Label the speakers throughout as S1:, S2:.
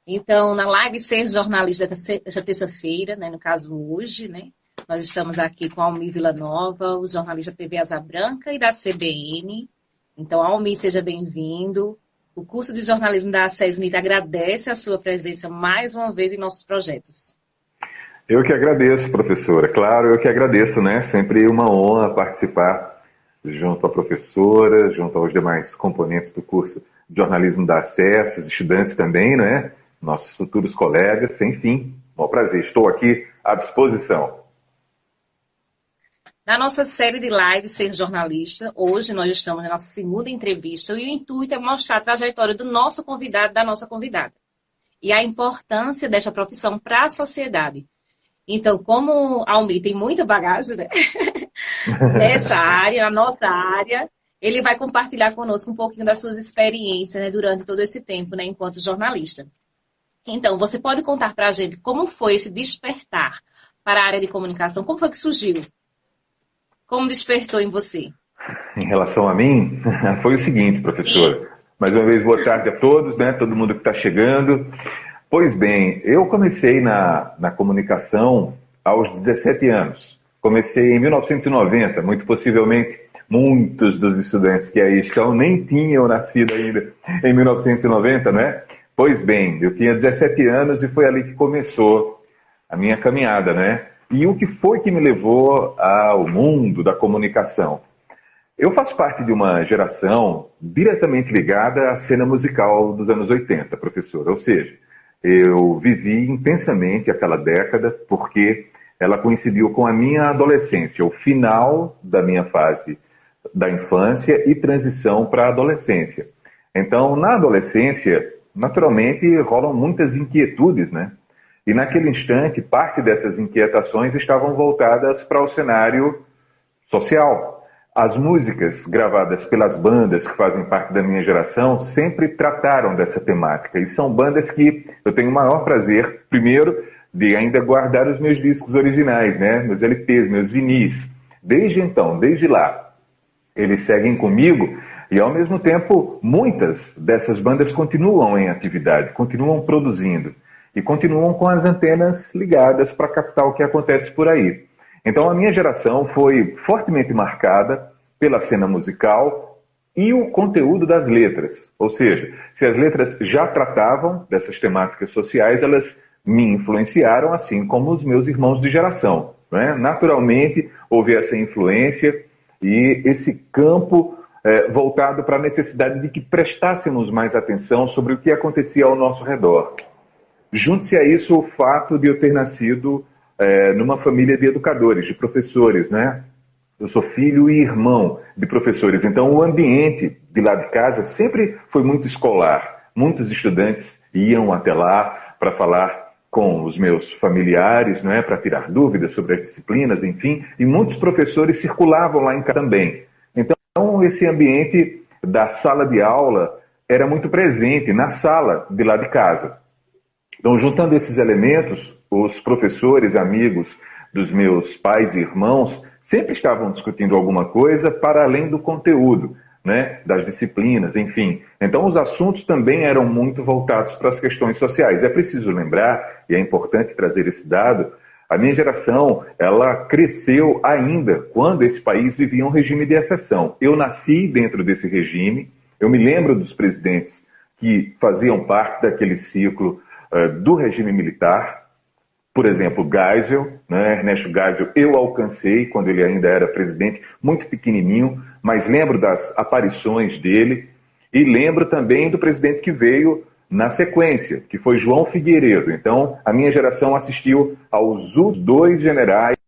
S1: Então, na live Ser Jornalista desta terça-feira, né, no caso hoje, né, nós estamos aqui com a Almir Villanova, o jornalista da TV Asa Branca e da CBN. Então, Almir, seja bem-vindo. O curso de jornalismo da SES Unida agradece a sua presença mais uma vez em nossos projetos.
S2: Eu que agradeço, professora. Claro, eu que agradeço, né? Sempre uma honra participar junto à professora, junto aos demais componentes do curso de jornalismo da SES, os estudantes também, né? Nossos futuros colegas, enfim, um prazer. Estou aqui à disposição.
S1: Na nossa série de lives Ser Jornalista, hoje nós estamos na nossa segunda entrevista e o intuito é mostrar a trajetória do nosso convidado, da nossa convidada, e a importância desta profissão para a sociedade. Então, como a Almir tem muita bagagem, né? Nessa área, na nossa área, ele vai compartilhar conosco um pouquinho das suas experiências, né, durante todo esse tempo, né, enquanto jornalista. Então, você pode contar para a gente como foi esse despertar para a área de comunicação? Como foi que surgiu? Como despertou em você?
S2: Em relação a mim, foi o seguinte, professor. Mais uma vez, boa tarde a todos, né? Todo mundo que está chegando. Pois bem, eu comecei na comunicação aos 17 anos. Comecei em 1990, muito possivelmente muitos dos estudantes que aí estão nem tinham nascido ainda em 1990, né? Pois bem, eu tinha 17 anos e foi ali que começou a minha caminhada, né? E o que foi que me levou ao mundo da comunicação? Eu faço parte de uma geração diretamente ligada à cena musical dos anos 80, professor. Ou seja, eu vivi intensamente aquela década porque ela coincidiu com a minha adolescência, o final da minha fase da infância e transição para a adolescência. Então, na adolescência, naturalmente, rolam muitas inquietudes, né? E naquele instante, parte dessas inquietações estavam voltadas para o cenário social. As músicas gravadas pelas bandas que fazem parte da minha geração sempre trataram dessa temática. E são bandas que eu tenho o maior prazer, primeiro, de ainda guardar os meus discos originais, né? Meus LPs, meus vinis. Desde então, desde lá, eles seguem comigo e, ao mesmo tempo, muitas dessas bandas continuam em atividade, continuam produzindo e continuam com as antenas ligadas para captar o que acontece por aí. Então a minha geração foi fortemente marcada pela cena musical e o conteúdo das letras. Ou seja, se as letras já tratavam dessas temáticas sociais, elas me influenciaram assim como os meus irmãos de geração, né? Naturalmente houve essa influência e esse campo voltado para a necessidade de que prestássemos mais atenção sobre o que acontecia ao nosso redor. Junte-se a isso o fato de eu ter nascido numa família de educadores, de professores, né? Eu sou filho e irmão de professores, então o ambiente de lá de casa sempre foi muito escolar. Muitos estudantes iam até lá para falar com os meus familiares, né? Para tirar dúvidas sobre as disciplinas, enfim, e muitos professores circulavam lá em casa também. Então esse ambiente da sala de aula era muito presente na sala de lá de casa. Então, juntando esses elementos, os professores, amigos dos meus pais e irmãos, sempre estavam discutindo alguma coisa para além do conteúdo, né, das disciplinas, enfim. Então, os assuntos também eram muito voltados para as questões sociais. É preciso lembrar, e é importante trazer esse dado, a minha geração, ela cresceu ainda quando esse país vivia um regime de exceção. Eu nasci dentro desse regime, eu me lembro dos presidentes que faziam parte daquele ciclo do regime militar, por exemplo, Geisel, né, Ernesto Geisel, eu alcancei quando ele ainda era presidente, muito pequenininho, mas lembro das aparições dele e lembro também do presidente que veio na sequência, que foi João Figueiredo. Então, a minha geração assistiu aos dois generais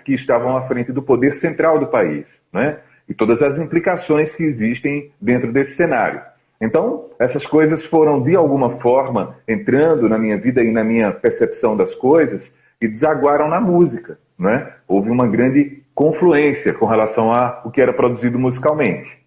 S2: que estavam à frente do poder central do país, né, e todas as implicações que existem dentro desse cenário. Então, essas coisas foram, de alguma forma, entrando na minha vida e na minha percepção das coisas e desaguaram na música, né? Houve uma grande confluência com relação ao que era produzido musicalmente.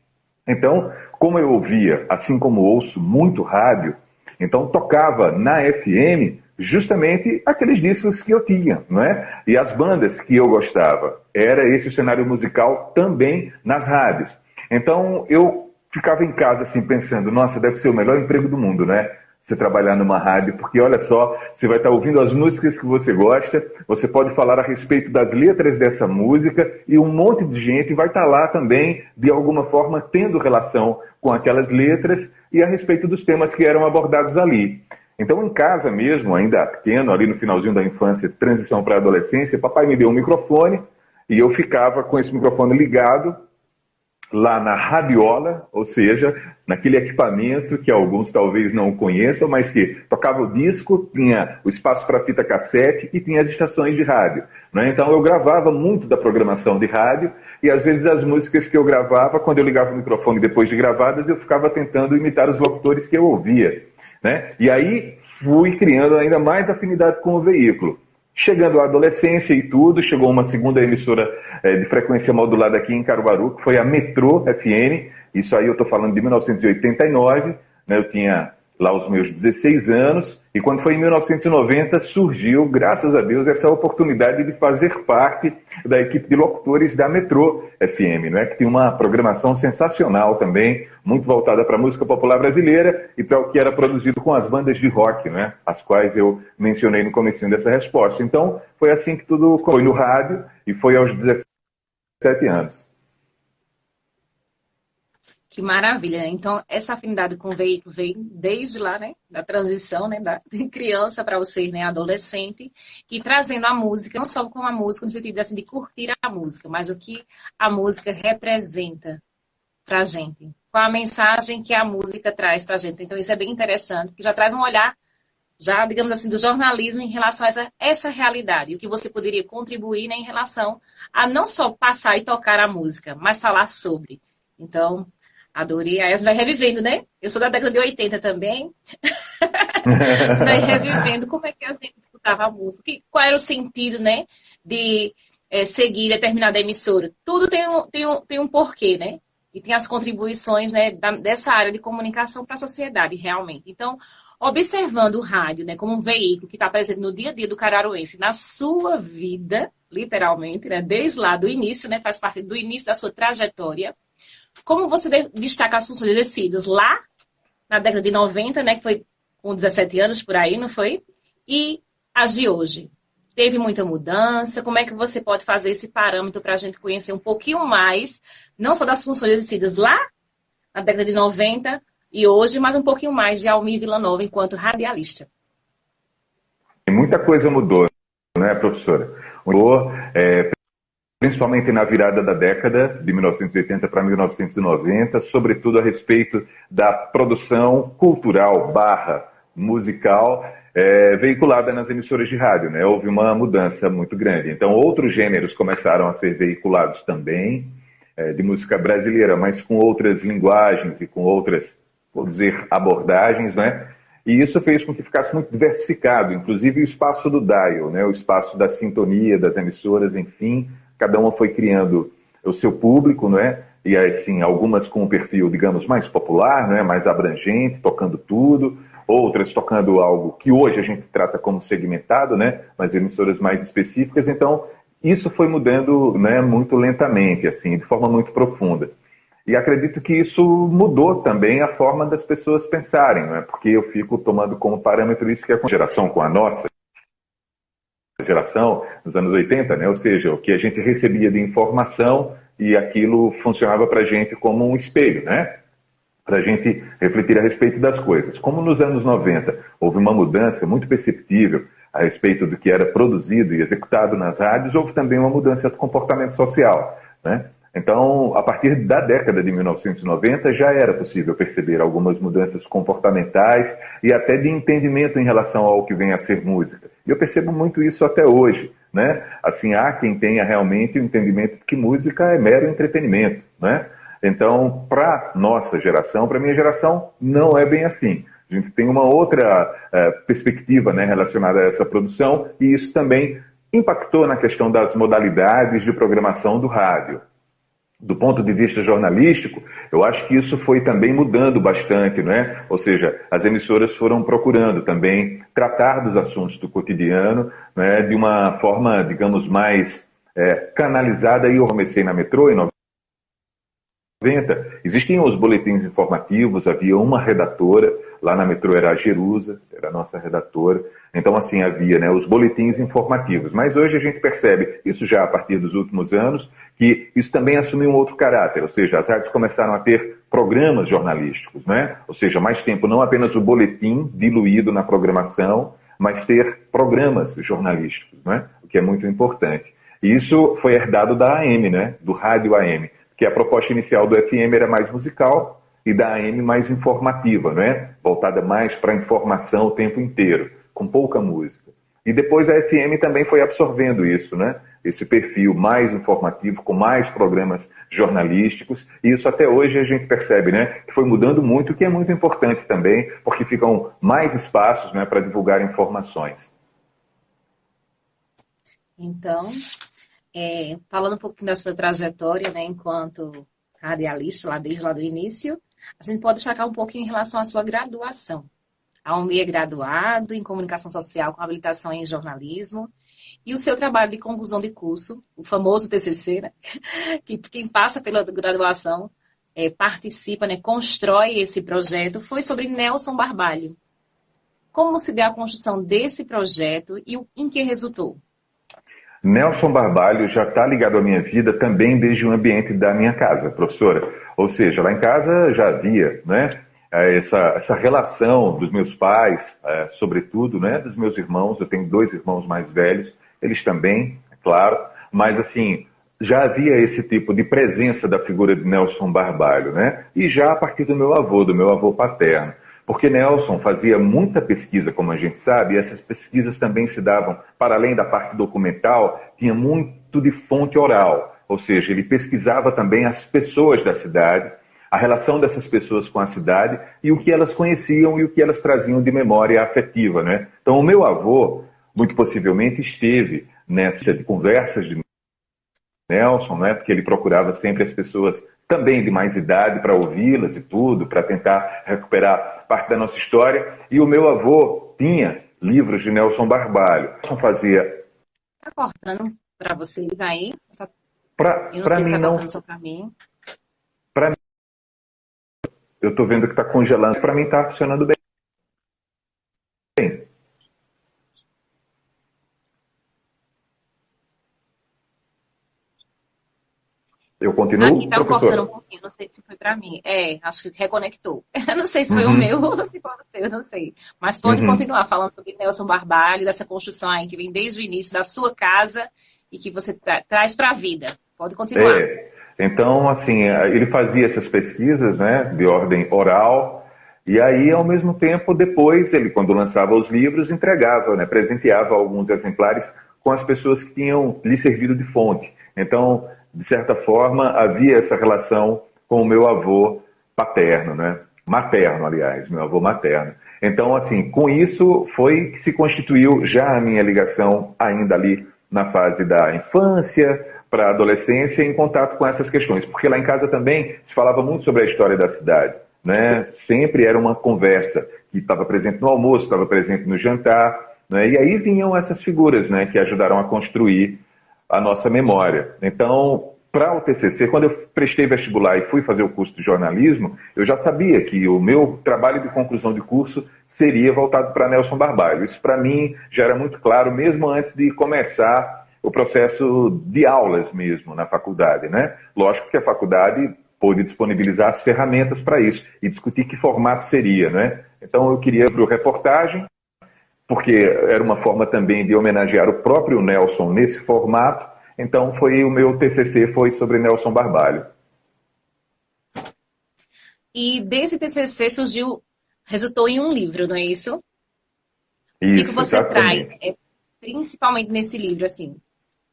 S2: Então, como eu ouvia, assim como ouço muito rádio, então tocava na FM justamente aqueles discos que eu tinha, não é? E as bandas que eu gostava. Era esse o cenário musical também nas rádios. Então, eu ficava em casa assim pensando, nossa, deve ser o melhor emprego do mundo, né? você trabalhar numa rádio, porque olha só, você vai estar ouvindo as músicas que você gosta, você pode falar a respeito das letras dessa música e um monte de gente vai estar lá também, de alguma forma, tendo relação com aquelas letras e a respeito dos temas que eram abordados ali. Então, em casa mesmo, ainda pequeno, ali no finalzinho da infância, transição para a adolescência, papai me deu um microfone e eu ficava com esse microfone ligado lá na radiola, ou seja, naquele equipamento que alguns talvez não conheçam, mas que tocava o disco, tinha o espaço para fita cassete e tinha as estações de rádio, né? Então eu gravava muito da programação de rádio e às vezes as músicas que eu gravava, quando eu ligava o microfone depois de gravadas, eu ficava tentando imitar os locutores que eu ouvia, né? E aí fui criando ainda mais afinidade com o veículo. Chegando à adolescência e tudo, chegou uma segunda emissora de frequência modulada aqui em Caruaru, que foi a Metrô FM. Isso aí eu estou falando de 1989, né? Eu tinha lá os meus 16 anos, e quando foi em 1990 surgiu, graças a Deus, essa oportunidade de fazer parte da equipe de locutores da Metrô FM, né? Que tem uma programação sensacional também, muito voltada para a música popular brasileira e para o que era produzido com as bandas de rock, né? As quais eu mencionei no comecinho dessa resposta. Então, foi assim que tudo foi no rádio e foi aos 17 anos.
S1: Que maravilha, né? Então, essa afinidade com o veículo veio desde lá, né? Da transição, né? De criança para você, né? Adolescente, e trazendo a música, não só com a música, no sentido assim, de curtir a música, mas o que a música representa para a gente. Qual a mensagem que a música traz para a gente. Então, isso é bem interessante, que já traz um olhar, já, digamos assim, do jornalismo em relação a essa realidade. E o que você poderia contribuir, né, em relação a não só passar e tocar a música, mas falar sobre. Então, adorei. Aí a gente vai revivendo, né? Eu sou da década de 80 também. Você vai revivendo como é que a gente escutava a música. Qual era o sentido, né? De seguir determinada emissora. Tudo tem um porquê, né? E tem as contribuições, né, dessa área de comunicação para a sociedade, realmente. Então, observando o rádio, né, como um veículo que está presente no dia a dia do cararuense, na sua vida, literalmente, né? Desde lá do início, né? Faz parte do início da sua trajetória. Como você destaca as funções exercidas lá, na década de 90, né, que foi com 17 anos por aí, não foi? E as de hoje? Teve muita mudança? Como é que você pode fazer esse parâmetro para a gente conhecer um pouquinho mais, não só das funções exercidas lá, na década de 90 e hoje, mas um pouquinho mais de Almir Villanova enquanto radialista?
S2: Muita coisa mudou, né, professora? Mudou, principalmente na virada da década de 1980 para 1990, sobretudo a respeito da produção cultural / musical veiculada nas emissoras de rádio, né? Houve uma mudança muito grande. Então, outros gêneros começaram a ser veiculados também, de música brasileira, mas com outras linguagens e com outras, vou dizer, abordagens, né? E isso fez com que ficasse muito diversificado, inclusive o espaço do dial, né? O espaço da sintonia, das emissoras, enfim. Cada uma foi criando o seu público, não é? E assim, algumas com um perfil, digamos, mais popular, não é? Mais abrangente, tocando tudo, outras tocando algo que hoje a gente trata como segmentado, né? Mas emissoras mais específicas. Então, isso foi mudando, né, muito lentamente, assim, de forma muito profunda. E acredito que isso mudou também a forma das pessoas pensarem, não é? Porque eu fico tomando como parâmetro isso que é com a geração, com a nossa geração, nos anos 80, né? Ou seja, o que a gente recebia de informação e aquilo funcionava para a gente como um espelho, né? Para a gente refletir a respeito das coisas. Como nos anos 90 houve uma mudança muito perceptível a respeito do que era produzido e executado nas rádios, houve também uma mudança do comportamento social, né? Então, a partir da década de 1990, já era possível perceber algumas mudanças comportamentais e até de entendimento em relação ao que vem a ser música. E eu percebo muito isso até hoje, né? Assim, há quem tenha realmente o entendimento de que música é mero entretenimento, né? Então, para nossa geração, para minha geração, não é bem assim. A gente tem uma outra perspectiva, né, relacionada a essa produção, e isso também impactou na questão das modalidades de programação do rádio. Do ponto de vista jornalístico, eu acho que isso foi também mudando bastante, né? Ou seja, as emissoras foram procurando também tratar dos assuntos do cotidiano, né, de uma forma, digamos, mais canalizada. E eu comecei na Metrô em 90, existiam os boletins informativos, havia uma redatora, lá na metrô era a Jerusa, era a nossa redatora. Então, assim, havia, né, os boletins informativos. Mas hoje a gente percebe, isso já a partir dos últimos anos, que isso também assumiu um outro caráter, ou seja, as rádios começaram a ter programas jornalísticos, né? Ou seja, mais tempo, não apenas o boletim diluído na programação, mas ter programas jornalísticos, né? O que é muito importante. E isso foi herdado da AM, né? Do rádio AM, que a proposta inicial do FM era mais musical e da AM mais informativa, né? Voltada mais para a informação o tempo inteiro, com pouca música. E depois a FM também foi absorvendo isso, né? Esse perfil mais informativo, com mais programas jornalísticos. E isso até hoje a gente percebe, né? Que foi mudando muito, o que é muito importante também, porque ficam mais espaços, né, para divulgar informações.
S1: Então, falando um pouquinho da sua trajetória, né, enquanto radialista, desde lá do início, a gente pode destacar um pouquinho em relação à sua graduação. A Almi é graduado em Comunicação Social com habilitação em jornalismo. E o seu trabalho de conclusão de curso, o famoso TCC, né? Que quem passa pela graduação participa, né? Constrói esse projeto, foi sobre Nelson Barbalho. Como se deu a construção desse projeto e em que resultou?
S2: Nelson Barbalho já está ligado à minha vida também desde o ambiente da minha casa, professora. Ou seja, lá em casa já havia, né, essa relação dos meus pais, sobretudo, né, dos meus irmãos. Eu tenho 2 irmãos mais velhos, eles também, é claro, mas assim, já havia esse tipo de presença da figura de Nelson Barbalho, né? E já a partir do meu avô paterno. Porque Nelson fazia muita pesquisa, como a gente sabe, e essas pesquisas também se davam, para além da parte documental, tinha muito de fonte oral. Ou seja, ele pesquisava também as pessoas da cidade, a relação dessas pessoas com a cidade e o que elas conheciam e o que elas traziam de memória afetiva, né? Então, o meu avô, muito possivelmente, esteve nessa de conversas de Nelson, né? Porque ele procurava sempre as pessoas também de mais idade para ouvi-las e tudo, para tentar recuperar parte da nossa história. E o meu avô tinha livros de Nelson Barbalho. Nelson fazia...
S1: Tá cortando para vocês aí? Eu não
S2: Para
S1: sei se
S2: mim
S1: está
S2: não.
S1: cortando só para mim.
S2: Para mim, eu estou vendo que está congelando. Para mim está funcionando bem. Eu continuo,
S1: Aqui tá cortando um
S2: professora?
S1: pouquinho, não sei se foi para mim. Acho que reconectou. Eu não sei se foi o meu ou se foi você, eu não sei. Mas pode
S2: Uhum.
S1: continuar falando sobre Nelson Barbalho, dessa construção aí que vem desde o início da sua casa e que você traz para a vida. Pode continuar.
S2: Então, assim, ele fazia essas pesquisas, né, de ordem oral, e aí, ao mesmo tempo, depois, ele, quando lançava os livros, entregava, né, presenteava alguns exemplares com as pessoas que tinham lhe servido de fonte. Então, de certa forma, havia essa relação com o meu avô paterno, né, materno, aliás, meu avô materno. Então, assim, com isso foi que se constituiu já a minha ligação ainda ali na fase da infância para a adolescência em contato com essas questões. Porque lá em casa também se falava muito sobre a história da cidade, né? Sempre era uma conversa que estava presente no almoço, estava presente no jantar, né? E aí vinham essas figuras, né, que ajudaram a construir a nossa memória. Então, para o TCC, quando eu prestei vestibular e fui fazer o curso de jornalismo, eu já sabia que o meu trabalho de conclusão de curso seria voltado para Nelson Barbalho. Isso para mim já era muito claro, mesmo antes de começar o processo de aulas mesmo na faculdade, né? Lógico que a faculdade pôde disponibilizar as ferramentas para isso e discutir que formato seria, né? Então eu queria para reportagem, porque era uma forma também de homenagear o próprio Nelson nesse formato. Então o meu TCC foi sobre Nelson Barbalho.
S1: E desse TCC resultou em um livro, não é isso? O que
S2: Isso,
S1: você traz,
S2: exatamente.
S1: principalmente nesse livro, assim?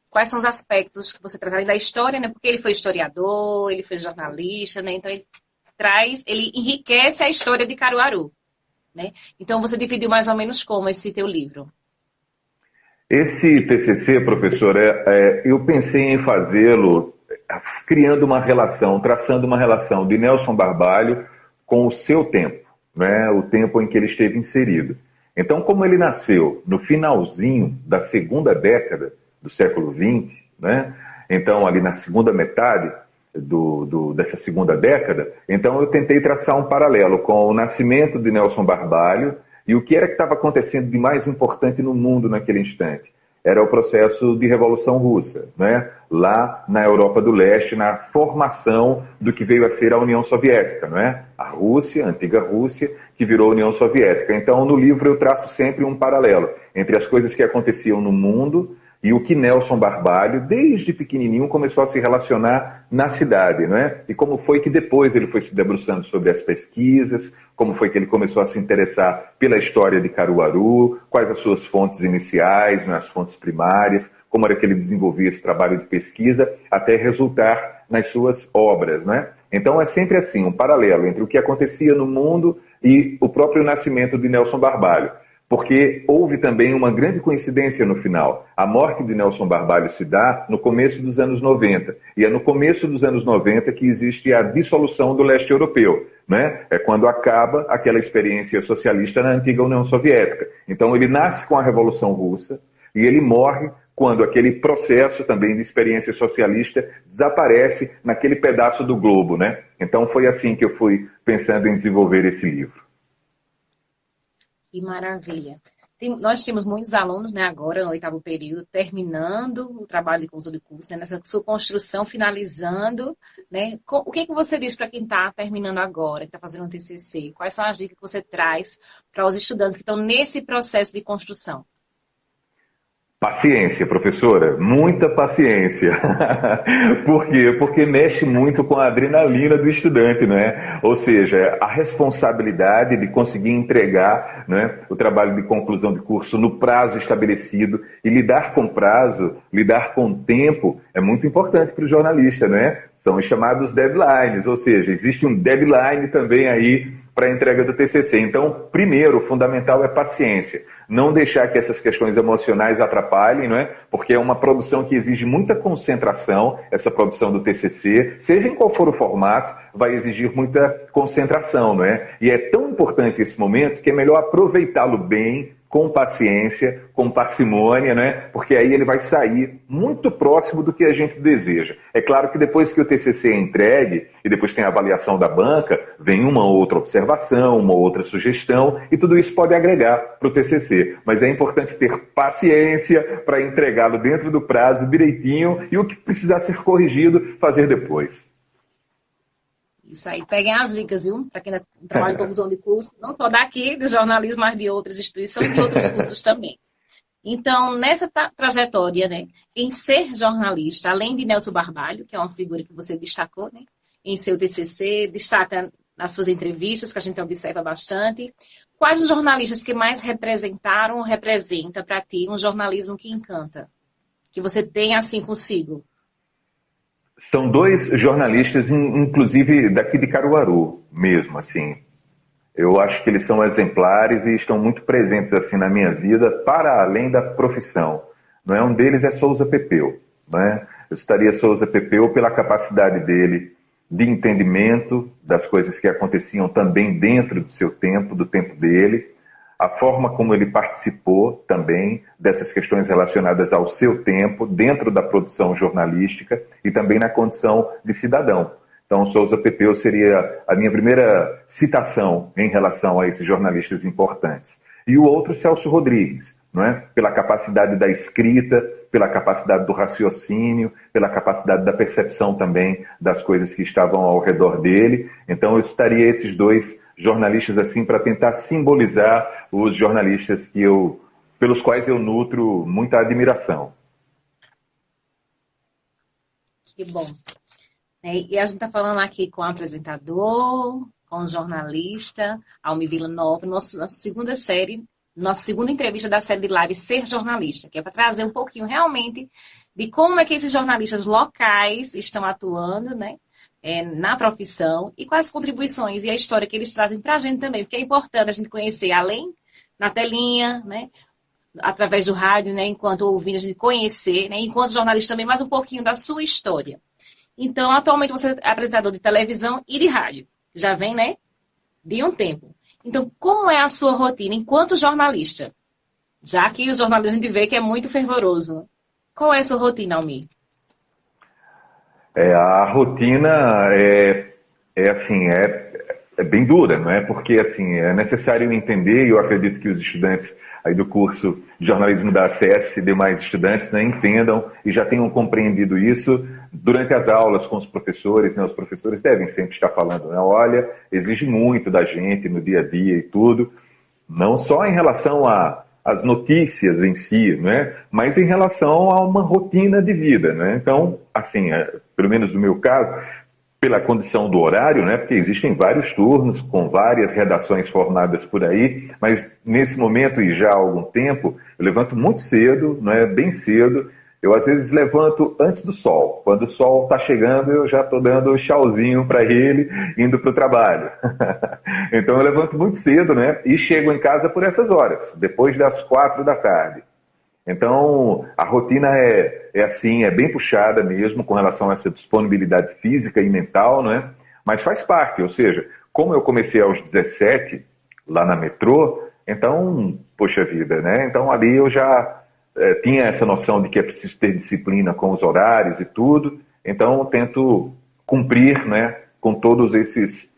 S1: Quais são os aspectos que você traz além da história, né? Porque ele foi historiador, ele foi jornalista, né? Então ele enriquece a história de Caruaru, né? Então você dividiu mais ou menos como esse teu livro?
S2: Esse TCC, professor, eu pensei em fazê-lo criando uma relação, traçando uma relação de Nelson Barbalho com o seu tempo, né? O tempo em que ele esteve inserido. Então, como ele nasceu no finalzinho da segunda década do século XX, né? Então ali na segunda metade, dessa segunda década, então eu tentei traçar um paralelo com o nascimento de Nelson Barbalho e o que era que estava acontecendo de mais importante no mundo naquele instante. Era o processo de Revolução Russa, né? Lá na Europa do Leste, na formação do que veio a ser a União Soviética, não é? A Rússia, a antiga Rússia, que virou a União Soviética. Então, no livro eu traço sempre um paralelo entre as coisas que aconteciam no mundo e o que Nelson Barbalho, desde pequenininho, começou a se relacionar na cidade, não é? E como foi que depois ele foi se debruçando sobre as pesquisas, como foi que ele começou a se interessar pela história de Caruaru, quais as suas fontes iniciais, as fontes primárias, como era que ele desenvolvia esse trabalho de pesquisa, até resultar nas suas obras, não é? Então é sempre assim, um paralelo entre o que acontecia no mundo e o próprio nascimento de Nelson Barbalho. Porque houve também uma grande coincidência no final. A morte de Nelson Barbalho se dá no começo dos anos 90. E é no começo dos anos 90 que existe a dissolução do leste europeu, né? É quando acaba aquela experiência socialista na antiga União Soviética. Então ele nasce com a Revolução Russa e ele morre quando aquele processo também de experiência socialista desaparece naquele pedaço do globo, né? Então foi assim que eu fui pensando em desenvolver esse livro.
S1: Que maravilha. Nós temos muitos alunos, né, agora no 8º período, terminando o trabalho de conclusão de curso, né, nessa sua construção, finalizando, né? O que você diz para quem está terminando agora, que está fazendo um TCC? Quais são as dicas que você traz para os estudantes que estão nesse processo de construção?
S2: Paciência, professora, muita paciência. Por quê? Porque mexe muito com a adrenalina do estudante, não é? Ou seja, a responsabilidade de conseguir entregar, né, o trabalho de conclusão de curso no prazo estabelecido e lidar com prazo, lidar com tempo é muito importante para o jornalista, né? São os chamados deadlines, ou seja, existe um deadline também aí para a entrega do TCC. Então, primeiro, o fundamental é paciência. Não deixar que essas questões emocionais atrapalhem, não é? Porque é uma produção que exige muita concentração, essa produção do TCC, seja em qual for o formato, vai exigir muita concentração, não é? E é tão importante esse momento que é melhor aproveitá-lo bem, com paciência, com parcimônia, né? Porque aí ele vai sair muito próximo do que a gente deseja. É claro que depois que o TCC é entregue, e depois tem a avaliação da banca, vem uma outra observação, uma outra sugestão, e tudo isso pode agregar para o TCC. Mas é importante ter paciência para entregá-lo dentro do prazo, direitinho, e o que precisar ser corrigido, fazer depois.
S1: Isso aí, peguem as dicas, viu? Para quem trabalha em conclusão de curso, não só daqui, do jornalismo, mas de outras instituições e de outros cursos também. Então, nessa trajetória, né, em ser jornalista, além de Nelson Barbalho, que é uma figura que você destacou, né, em seu TCC, destaca nas suas entrevistas, que a gente observa bastante, quais os jornalistas que mais representaram ou representa para ti um jornalismo que encanta? Que você tem assim consigo?
S2: São dois jornalistas, inclusive daqui de Caruaru mesmo, assim. Eu acho que eles são exemplares e estão muito presentes assim na minha vida, para além da profissão. Não é? Um deles é Souza Pepeu, não é? Eu citaria Souza Pepeu pela capacidade dele de entendimento das coisas que aconteciam também dentro do seu tempo, do tempo dele, a forma como ele participou também dessas questões relacionadas ao seu tempo, dentro da produção jornalística e também na condição de cidadão. Então, Souza Pepeu seria a minha primeira citação em relação a esses jornalistas importantes. E o outro, Celso Rodrigues, não é? Pela capacidade da escrita, pela capacidade do raciocínio, pela capacidade da percepção também das coisas que estavam ao redor dele. Então, eu citaria esses dois jornalistas assim para tentar simbolizar os jornalistas pelos quais eu nutro muita admiração.
S1: Que bom. E a gente está falando aqui com o apresentador, com o jornalista, Almi Villanova, nossa segunda série, nossa segunda entrevista da série de live Ser Jornalista, que é para trazer um pouquinho realmente de como é que esses jornalistas locais estão atuando, né? Na profissão e quais as contribuições e a história que eles trazem para a gente também, porque é importante a gente conhecer além na telinha, né, através do rádio, né, enquanto ouvindo a gente conhecer, né, enquanto jornalista também mais um pouquinho da sua história. Então, atualmente você é apresentador de televisão e de rádio, já vem, né, de um tempo. Então, como é a sua rotina enquanto jornalista? Já que o jornalismo a gente vê que é muito fervoroso. Qual é a sua rotina, Almir?
S2: A rotina assim, é bem dura, não é? Porque assim, é necessário entender, e eu acredito que os estudantes aí do curso de jornalismo da ACS e demais estudantes, né, entendam e já tenham compreendido isso durante as aulas com os professores, né? Os professores devem sempre estar falando, né? Olha, exige muito da gente no dia a dia e tudo, não só em relação às notícias em si, né? Mas em relação a uma rotina de vida, né? Então, assim, pelo menos no meu caso, pela condição do horário, né? Porque existem vários turnos com várias redações formadas por aí, mas nesse momento e já há algum tempo, eu levanto muito cedo, né? Bem cedo. Eu às vezes levanto antes do sol. Quando o sol está chegando, eu já estou dando um tchauzinho para ele, indo para o trabalho. Então eu levanto muito cedo, né? E chego em casa por essas horas, depois das 4 da tarde. Então, a rotina é assim, é bem puxada mesmo com relação a essa disponibilidade física e mental, né? Mas faz parte, ou seja, como eu comecei aos 17, lá na metrô, então, poxa vida, né? Então ali eu já tinha essa noção de que é preciso ter disciplina com os horários e tudo, então eu tento cumprir, né, com todos esses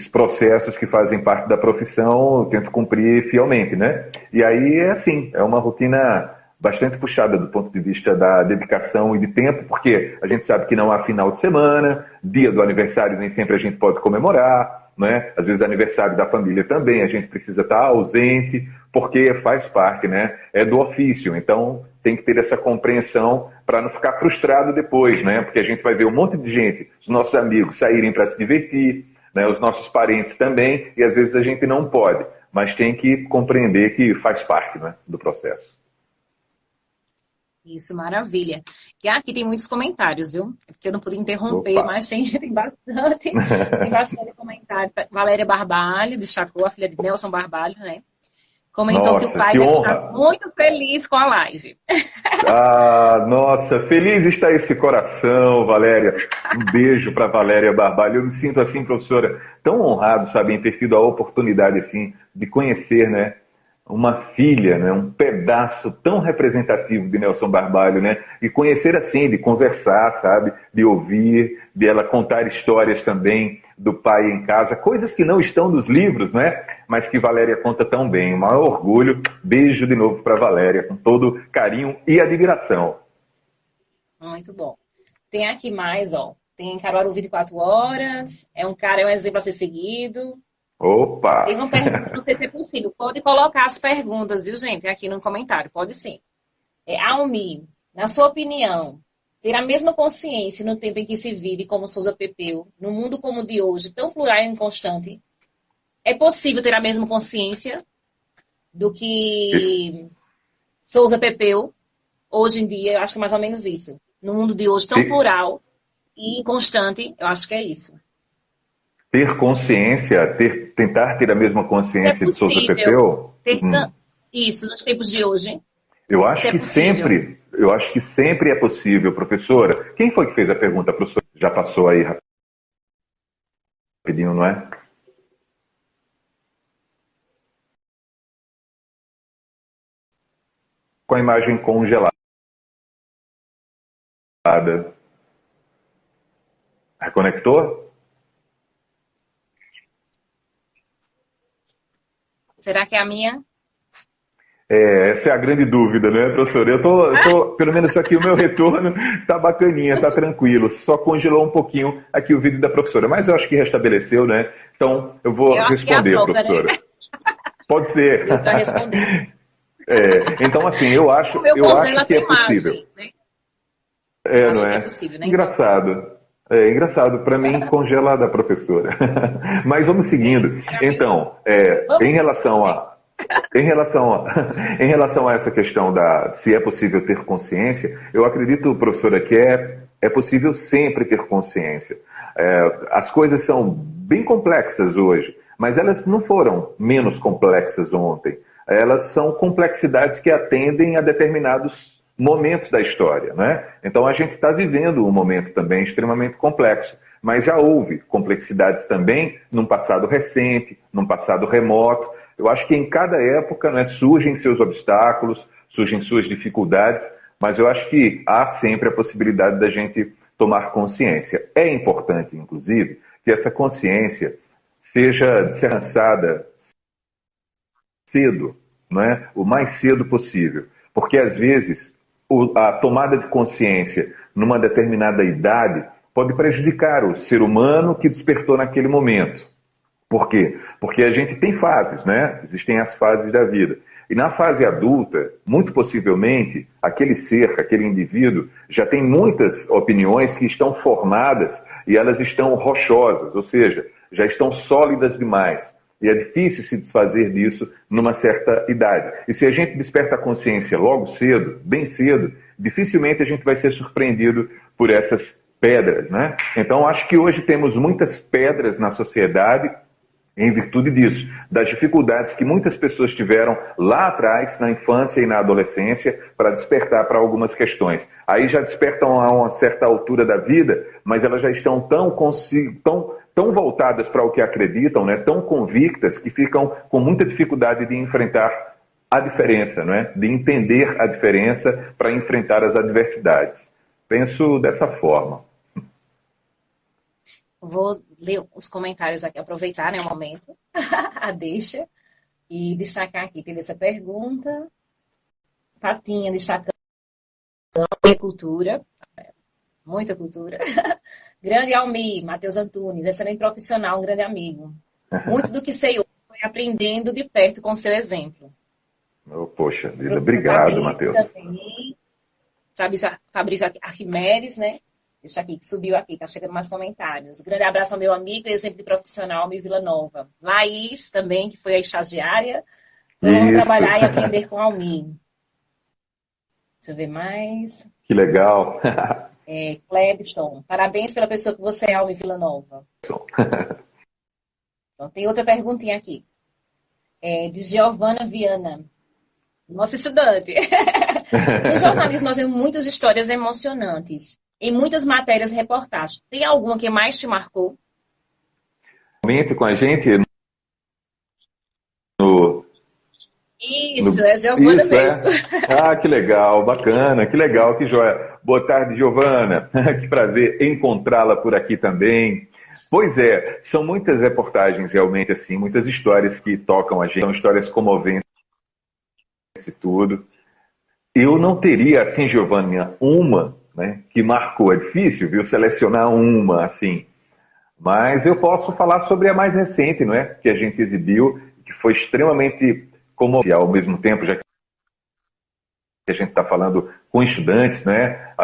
S2: processos que fazem parte da profissão, eu tento cumprir fielmente, né? E aí é assim, é uma rotina bastante puxada do ponto de vista da dedicação e de tempo, porque a gente sabe que não há final de semana, dia do aniversário nem sempre a gente pode comemorar, né? Às vezes aniversário da família também, a gente precisa estar ausente, porque faz parte, né? É do ofício, então tem que ter essa compreensão para não ficar frustrado depois, né? Porque a gente vai ver um monte de gente, os nossos amigos saírem para se divertir, né, os nossos parentes também, e às vezes a gente não pode, mas tem que compreender que faz parte, né, do processo.
S1: Isso, maravilha. E aqui tem muitos comentários, viu? É porque eu não pude interromper,
S2: Opa.
S1: mas tem bastante comentário. Valéria Barbalho destacou, a filha de Nelson Barbalho, né? Comentou que o
S2: Nossa,
S1: pai
S2: que
S1: deve
S2: honra!
S1: estar muito feliz com a live.
S2: Ah, nossa, feliz está esse coração, Valéria. Um beijo para Valéria Barbalho. Eu me sinto assim, professora, tão honrado, sabe, em ter tido a oportunidade assim de conhecer, né, uma filha, né, um pedaço tão representativo de Nelson Barbalho, né, e conhecer assim, de conversar, sabe, de ouvir, de ela contar histórias também do pai em casa, coisas que não estão nos livros, né, mas que Valéria conta tão bem. O maior orgulho. Beijo de novo para Valéria, com todo carinho e admiração.
S1: Muito bom. Tem aqui mais, ó. Tem Caruaru 24 horas. É um exemplo a ser seguido.
S2: Opa!
S1: Tem uma pergunta, não sei se é possível. Pode colocar as perguntas, viu, gente? Aqui no comentário. Pode sim. Almi, na sua opinião, ter a mesma consciência no tempo em que se vive como Souza Pepeu, no mundo como o de hoje, tão plural e inconstante, é possível ter a mesma consciência do que Souza Pepeu, hoje em dia? Eu acho que é mais ou menos isso. No mundo de hoje tão plural e inconstante, eu acho que é isso.
S2: Ter consciência, tentar ter a mesma consciência de Souza Pepeu?
S1: Isso, nos tempos de hoje.
S2: Eu acho que sempre é possível, professora. Quem foi que fez a pergunta, professora? Já passou aí rapidinho, não é? Com a imagem congelada. Reconectou?
S1: Será que é a minha?
S2: Essa é a grande dúvida, né, professor? Pelo menos aqui o meu retorno tá bacaninha, tá tranquilo. Só congelou um pouquinho aqui o vídeo da professora, mas eu acho que restabeleceu, né? Então eu vou responder, própria, professora. Né? Pode ser.
S1: Deu para responder.
S2: Então, assim, eu acho que é possível. Né? Não é?
S1: Que é possível, né?
S2: Engraçado. Engraçado, para mim, congelada a professora. Mas vamos seguindo. Então, em relação a essa questão se é possível ter consciência, eu acredito, professora, que é possível sempre ter consciência. As coisas são bem complexas hoje, mas elas não foram menos complexas ontem. Elas são complexidades que atendem a determinados momentos da história, né? Então a gente está vivendo um momento também extremamente complexo, mas já houve complexidades também num passado recente, num passado remoto. Eu acho que em cada época, né, surgem seus obstáculos, surgem suas dificuldades, mas eu acho que há sempre a possibilidade da gente tomar consciência. É importante, inclusive, que essa consciência seja alcançada cedo, não é? O mais cedo possível. Porque, às vezes, a tomada de consciência numa determinada idade pode prejudicar o ser humano que despertou naquele momento. Por quê? Porque a gente tem fases, né? Existem as fases da vida. E na fase adulta, muito possivelmente, aquele ser, aquele indivíduo, já tem muitas opiniões que estão formadas e elas estão rochosas, ou seja, já estão sólidas demais. E é difícil se desfazer disso numa certa idade. E se a gente desperta a consciência logo cedo, bem cedo, dificilmente a gente vai ser surpreendido por essas pedras, né? Então, acho que hoje temos muitas pedras na sociedade em virtude disso, das dificuldades que muitas pessoas tiveram lá atrás, na infância e na adolescência, para despertar para algumas questões. Aí já despertam a uma certa altura da vida, mas elas já estão tão voltadas para o que acreditam, né, tão convictas, que ficam com muita dificuldade de enfrentar a diferença, né, de entender a diferença para enfrentar as adversidades. Penso dessa forma.
S1: Vou ler os comentários aqui, aproveitar, né, o momento, a deixa, e destacar aqui. Teve essa pergunta, Fatinha destacando a cultura, muita cultura. Grande Almir, Matheus Antunes, excelente profissional, um grande amigo. Muito do que sei hoje foi aprendendo de perto com seu exemplo.
S2: Oh, poxa vida, obrigado, Matheus.
S1: Fabrício Arquimedes, né? Deixa aqui, que subiu aqui, tá chegando mais comentários. Grande abraço ao meu amigo e exemplo de profissional, Almir Vila Nova. Laís, também, que foi a estagiária. Vamos trabalhar e aprender com Almir. Deixa eu ver mais.
S2: Que legal.
S1: Clebson, parabéns pela pessoa que você é, Almir Vila Nova. Então, tem outra perguntinha aqui. De Giovana Viana, nossa estudante. No jornalismo, nós temos muitas histórias emocionantes. Em muitas matérias e reportagens. Tem alguma que mais te marcou?
S2: Comente com a gente
S1: Isso, é Giovana mesmo.
S2: Que legal, bacana, que legal, que joia. Boa tarde, Giovana. Que prazer encontrá-la por aqui também. Pois é, são muitas reportagens realmente assim, muitas histórias que tocam a gente, são histórias comoventes e tudo. Eu não teria, assim, Giovana, uma, né, que marcou. É difícil, viu, selecionar uma, assim. Mas eu posso falar sobre a mais recente, não é? Que a gente exibiu, que foi extremamente comovente ao mesmo tempo, já que a gente está falando com estudantes, né?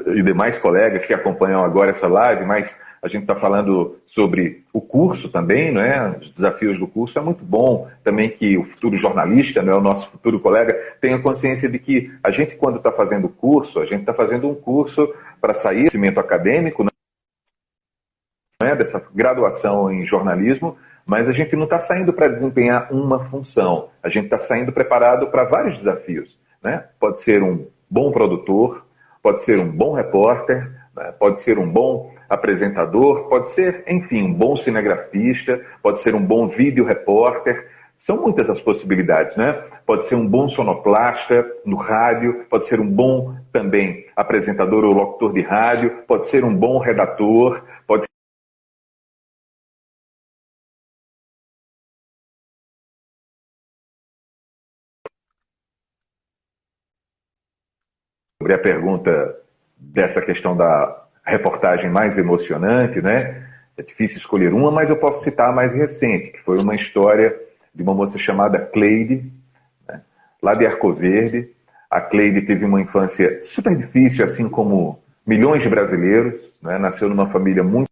S2: E demais colegas que acompanham agora essa live, mas a gente está falando sobre o curso também, não é? Os desafios do curso. É muito bom também que o futuro jornalista, não é? O nosso futuro colega, tenha consciência de que a gente, quando está fazendo o curso, a gente está fazendo um curso para sair do conhecimento acadêmico, não é? Dessa graduação em jornalismo, mas a gente não está saindo para desempenhar uma função. A gente está saindo preparado para vários desafios, né? Pode ser um bom produtor, pode ser um bom repórter, né? Pode ser um bom apresentador, pode ser, enfim, um bom cinegrafista, pode ser um bom vídeo repórter. São muitas as possibilidades, né? Pode ser um bom sonoplasta no rádio, pode ser um bom também apresentador ou locutor de rádio, pode ser um bom redator, pode sobre a pergunta dessa questão da reportagem mais emocionante, né? É difícil escolher uma, mas eu posso citar a mais recente, que foi uma história de uma moça chamada Cleide, né? Lá de Arco Verde. A Cleide teve uma infância super difícil, assim como milhões de brasileiros, né? Nasceu numa família muito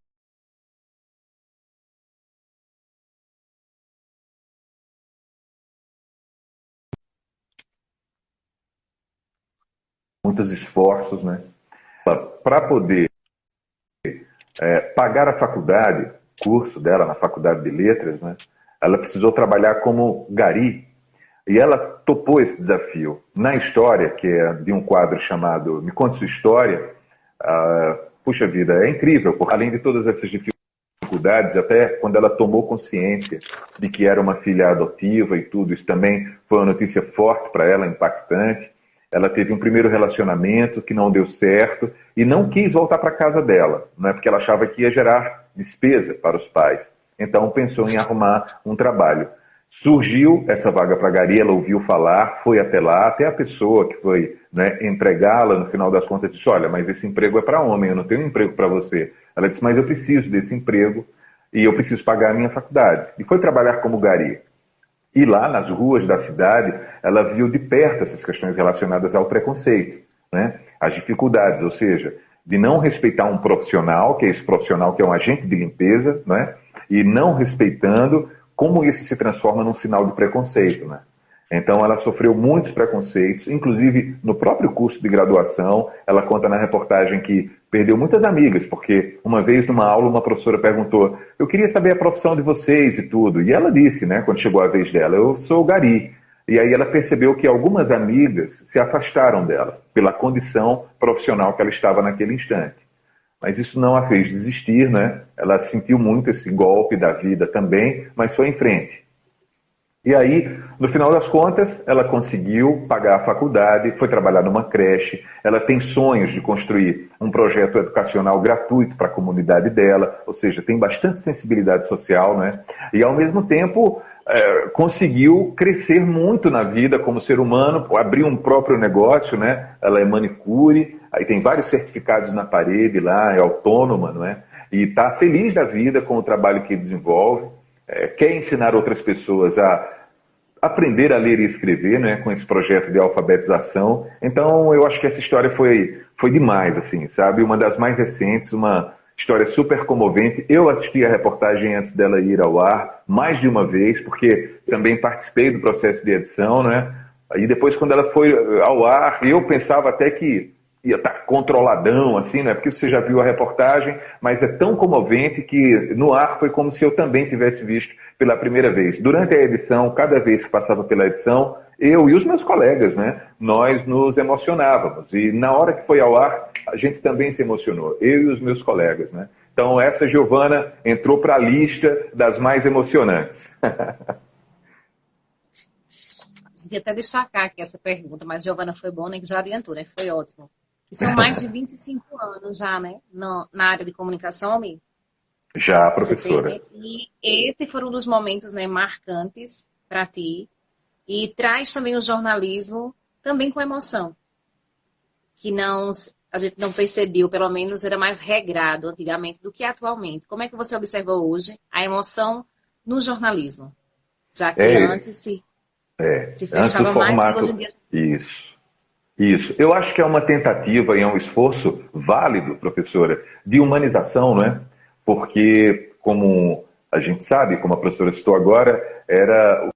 S2: muitos esforços, né? Para poder pagar a faculdade, curso dela na faculdade de letras, né? Ela precisou trabalhar como gari e ela topou esse desafio. Na história, que é de um quadro chamado Me Conte Sua História, puxa vida, é incrível, porque além de todas essas dificuldades, até quando ela tomou consciência de que era uma filha adotiva e tudo, isso também foi uma notícia forte para ela, impactante. Ela teve um primeiro relacionamento que não deu certo e não quis voltar para casa dela, né, porque ela achava que ia gerar despesa para os pais. Então pensou em arrumar um trabalho. Surgiu essa vaga para Gari, ela ouviu falar, foi até lá, até a pessoa que foi, né, empregá-la, no final das contas, disse, olha, mas esse emprego é para homem, eu não tenho um emprego para você. Ela disse, mas eu preciso desse emprego e eu preciso pagar a minha faculdade. E foi trabalhar como Gari. E lá nas ruas da cidade, ela viu de perto essas questões relacionadas ao preconceito, né? As dificuldades, ou seja, de não respeitar um profissional, que é esse profissional que é um agente de limpeza, né? E não respeitando, como isso se transforma num sinal de preconceito, né? Então ela sofreu muitos preconceitos, inclusive no próprio curso de graduação. Ela conta na reportagem que perdeu muitas amigas, porque uma vez numa aula uma professora perguntou, eu queria saber a profissão de vocês e tudo. E ela disse, né, quando chegou a vez dela, eu sou Gari. E aí ela percebeu que algumas amigas se afastaram dela, pela condição profissional que ela estava naquele instante. Mas isso não a fez desistir, né? Ela sentiu muito esse golpe da vida também, mas foi em frente. E aí, no final das contas, ela conseguiu pagar a faculdade, foi trabalhar numa creche, ela tem sonhos de construir um projeto educacional gratuito para a comunidade dela, ou seja, tem bastante sensibilidade social, né? E ao mesmo tempo conseguiu crescer muito na vida como ser humano, abrir um próprio negócio, né? Ela é manicure, aí tem vários certificados na parede lá, é autônoma, não é? E está feliz da vida com o trabalho que desenvolve, quer ensinar outras pessoas a aprender a ler e escrever, né, com esse projeto de alfabetização. Então, eu acho que essa história foi demais, assim, sabe? Uma das mais recentes, uma história super comovente. Eu assisti a reportagem antes dela ir ao ar, mais de uma vez, porque também participei do processo de edição, né? Aí depois, quando ela foi ao ar, eu pensava até que ia estar controladão, assim, né? Porque você já viu a reportagem, mas é tão comovente que no ar foi como se eu também tivesse visto pela primeira vez. Durante a edição, cada vez que passava pela edição, eu e os meus colegas, né? Nós nos emocionávamos. E na hora que foi ao ar, a gente também se emocionou. Eu e os meus colegas, né? Então essa Giovana entrou para a lista das mais emocionantes.
S1: Queria até destacar aqui essa pergunta, mas Giovana foi bom, né? Que já adiantou, né? Foi ótimo. E são mais de 25 anos já, né? Na área de comunicação, amigo.
S2: Já,
S1: Você tem,
S2: professora.
S1: né? E esse foi um dos momentos, né, marcantes para ti. E traz também o jornalismo também com emoção. Que não, a gente não percebeu, pelo menos era mais regrado antigamente do que atualmente. Como é que você observa hoje a emoção no jornalismo? Já que
S2: É,
S1: antes se
S2: antes o
S1: fechava mais, hoje em
S2: formato.
S1: dia.
S2: Isso. Isso. Eu acho que é uma tentativa e é um esforço válido, professora, de humanização, não é? Porque, como a gente sabe, como a professora citou agora, era.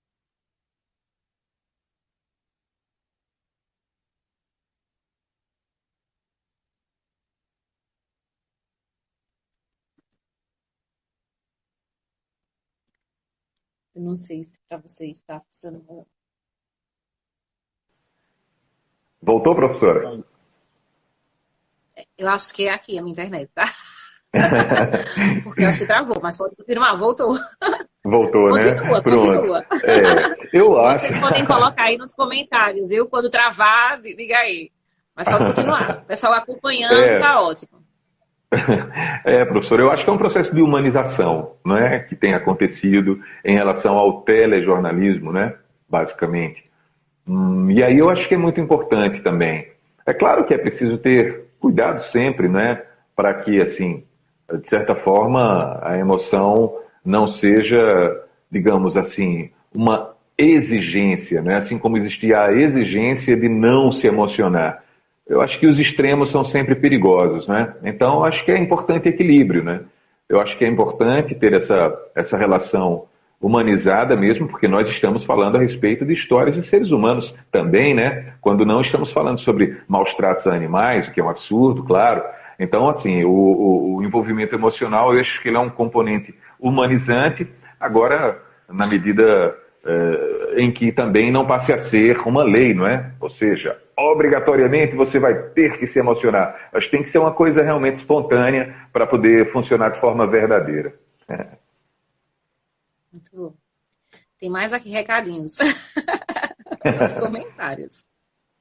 S1: Eu não sei se para você está funcionando.
S2: Voltou, professora?
S1: Eu acho que é aqui a minha internet, tá? Porque eu acho que travou, mas pode continuar, voltou.
S2: Voltou, né?
S1: Continua,
S2: Pronto.
S1: continua.
S2: Eu acho.
S1: Vocês podem colocar aí nos comentários, viu? Quando travar, diga aí. Mas pode continuar. O pessoal acompanhando,
S2: É,
S1: tá ótimo.
S2: professor, eu acho que é um processo de humanização, não é, que tem acontecido em relação ao telejornalismo, né, basicamente. E aí eu acho que é muito importante também. É claro que é preciso ter cuidado sempre, né, para que, assim, de certa forma, a emoção não seja, digamos assim, uma exigência, né, assim como existia a exigência de não se emocionar. Eu acho que os extremos são sempre perigosos, né? Então, acho que é importante equilíbrio, né? Eu acho que é importante ter essa relação humanizada mesmo, porque nós estamos falando a respeito de histórias de seres humanos também, né? Quando não estamos falando sobre maus tratos a animais, o que é um absurdo, claro. Então, assim, o envolvimento emocional, eu acho que ele é um componente humanizante, agora, na medida em que também não passe a ser uma lei, não é? Ou seja, obrigatoriamente você vai ter que se emocionar. Mas tem que ser uma coisa realmente espontânea para poder funcionar de forma verdadeira.
S1: Muito bom. Tem mais aqui recadinhos nos comentários.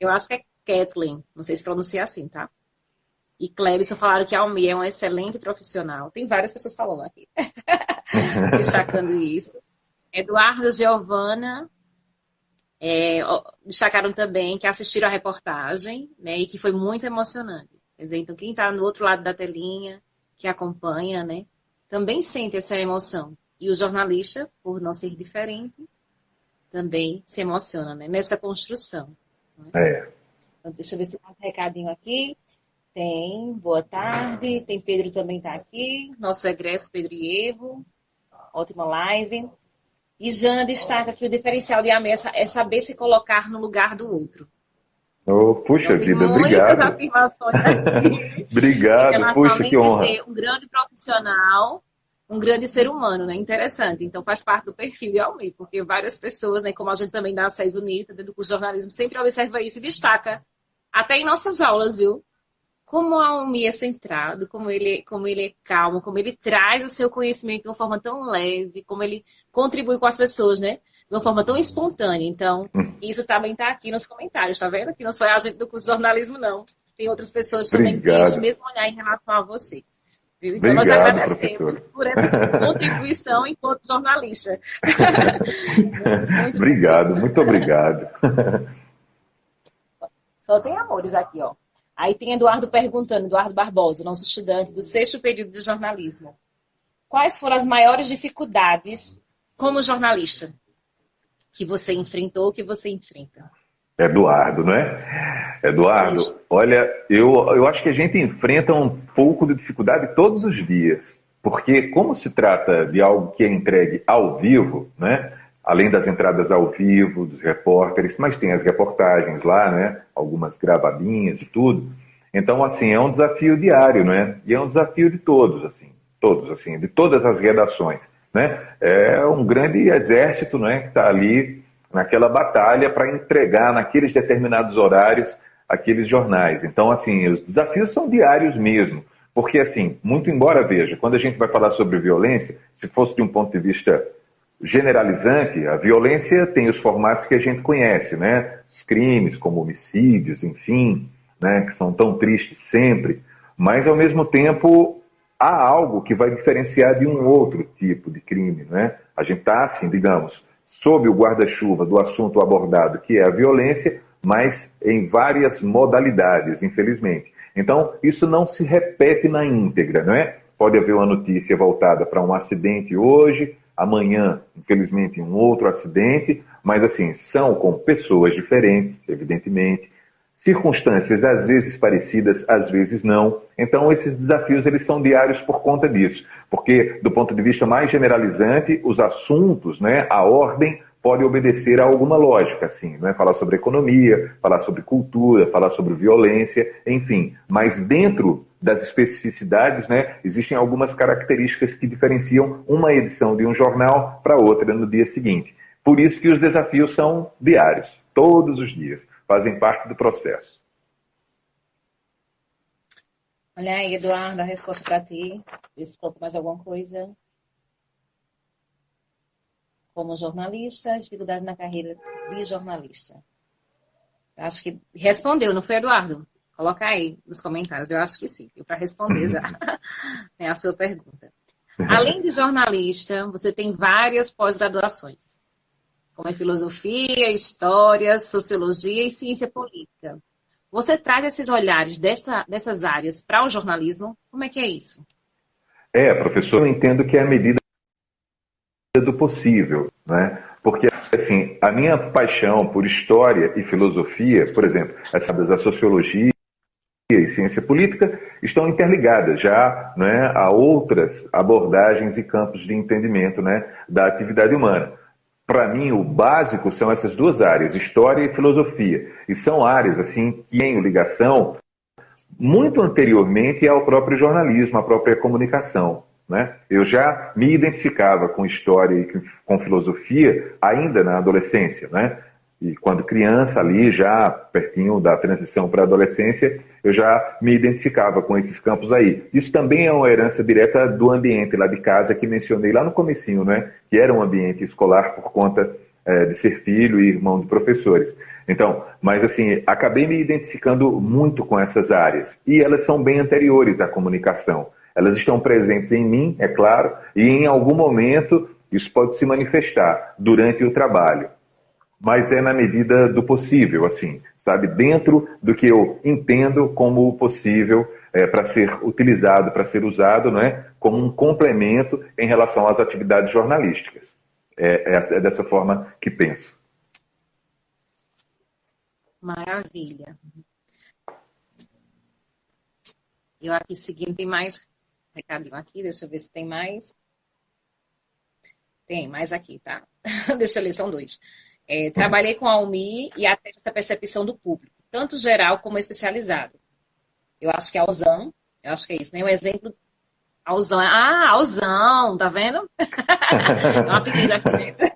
S1: Eu acho que Kathleen, não sei se pronuncia assim, tá? E Clébison falaram que a Almi é um excelente profissional. Tem várias pessoas falando aqui, destacando isso. Eduardo, Giovana, destacaram também que assistiram a reportagem, né, e que foi muito emocionante. Quer dizer, então quem está no outro lado da telinha, que acompanha, né, também sente essa emoção. E o jornalista, por não ser diferente, também se emociona, né, nessa construção. Né? Então, deixa eu ver se tem um recadinho aqui. Tem, boa tarde. Tem Pedro também está aqui. Nosso egresso, Pedro Hierro. Ótima live. E Jana destaca que o diferencial de AME é saber se colocar no lugar do outro.
S2: Oh, puxa
S1: então,
S2: vida, obrigado.
S1: Muitas afirmações aqui.
S2: Obrigado, puxa, que honra.
S1: Ser um grande profissional, um grande ser humano, né? Interessante. Então, faz parte do perfil de AME, porque várias pessoas, né, como a gente também dá a SES Unida, dentro do curso de jornalismo, sempre observa isso e destaca. Até em nossas aulas, viu? Como a Almi é centrado, como ele é calmo, como ele traz o seu conhecimento de uma forma tão leve, como ele contribui com as pessoas, né? De uma forma tão espontânea. Então, isso também está aqui nos comentários, tá vendo? Que não sou a gente do curso de jornalismo, não. Tem outras pessoas também que têm esse mesmo olhar em relação a você. Viu? Então, nós agradecemos por essa contribuição enquanto jornalista. muito
S2: obrigado, muito obrigado.
S1: Só tem amores aqui, ó. Aí tem Eduardo perguntando, Eduardo Barbosa, nosso estudante do 6º período de jornalismo. Quais foram as maiores dificuldades como jornalista que você enfrentou, que você enfrenta?
S2: Eduardo, não é? Eduardo, olha, eu acho que a gente enfrenta um pouco de dificuldade todos os dias. Porque como se trata de algo que é entregue ao vivo, né? Além das entradas ao vivo, dos repórteres, mas tem as reportagens lá, né? Algumas gravadinhas e tudo. Então, assim, é um desafio diário, né? E é um desafio de todos, assim, de todas as redações, né? É um grande exército, né? Que está ali naquela batalha para entregar naqueles determinados horários aqueles jornais. Então, assim, os desafios são diários mesmo. Porque, assim, muito embora, veja, quando a gente vai falar sobre violência, se fosse de um ponto de vista generalizante, a violência tem os formatos que a gente conhece, né? Os crimes, como homicídios, enfim, né? Que são tão tristes sempre, mas ao mesmo tempo há algo que vai diferenciar de um outro tipo de crime, né? A gente está, assim, digamos, sob o guarda-chuva do assunto abordado, que é a violência, mas em várias modalidades, infelizmente. Então, isso não se repete na íntegra, não é? Pode haver uma notícia voltada para um acidente hoje, amanhã, infelizmente, um outro acidente, mas assim, são com pessoas diferentes, evidentemente, circunstâncias às vezes parecidas, às vezes não. Então, esses desafios eles são diários por conta disso, porque do ponto de vista mais generalizante, os assuntos, né, a ordem pode obedecer a alguma lógica, assim, né? Falar sobre economia, falar sobre cultura, falar sobre violência, enfim. Mas dentro das especificidades, né, existem algumas características que diferenciam uma edição de um jornal para outra no dia seguinte. Por isso que os desafios são diários, todos os dias, fazem parte do processo.
S1: Olha aí, Eduardo, a resposta para ti. Vê se colocou mais alguma coisa. Como jornalista, dificuldade na carreira de jornalista. Eu acho que respondeu, não foi, Eduardo? Coloca aí nos comentários, eu acho que sim, para responder já é a sua pergunta. Além de jornalista, você tem várias pós-graduações, como é filosofia, história, sociologia e ciência política. Você traz esses olhares dessas áreas para o jornalismo? Como é que é isso?
S2: Professor, eu entendo que é a medida do possível, né? Porque, assim, a minha paixão por história e filosofia, por exemplo, da sociologia e ciência política estão interligadas já, né, a outras abordagens e campos de entendimento, né, da atividade humana. Para mim, o básico são essas duas áreas, história e filosofia. E são áreas, assim, que têm ligação muito anteriormente ao próprio jornalismo, à própria comunicação, né? Eu já me identificava com história e com filosofia ainda na adolescência, né? E quando criança, ali já pertinho da transição para a adolescência, eu já me identificava com esses campos aí. Isso também é uma herança direta do ambiente lá de casa que mencionei lá no comecinho, né? Que era um ambiente escolar por conta de ser filho e irmão de professores. Então, mas assim, acabei me identificando muito com essas áreas. E elas são bem anteriores à comunicação. Elas estão presentes em mim, é claro, e em algum momento isso pode se manifestar durante o trabalho. Mas é na medida do possível, assim, sabe? Dentro do que eu entendo como possível para ser utilizado, para ser usado, não é? Como um complemento em relação às atividades jornalísticas. É dessa forma que penso.
S1: Maravilha. Eu aqui seguindo, tem mais recadinho aqui, deixa eu ver se tem mais. Tem mais aqui, tá? Deixa eu ler, são dois. Trabalhei com a Almi e até essa percepção do público, tanto geral como especializado. Eu acho que é Alzão, eu acho que é isso, né? Um exemplo, Alzão, Alzão, tá vendo? É um apelido aqui dentro.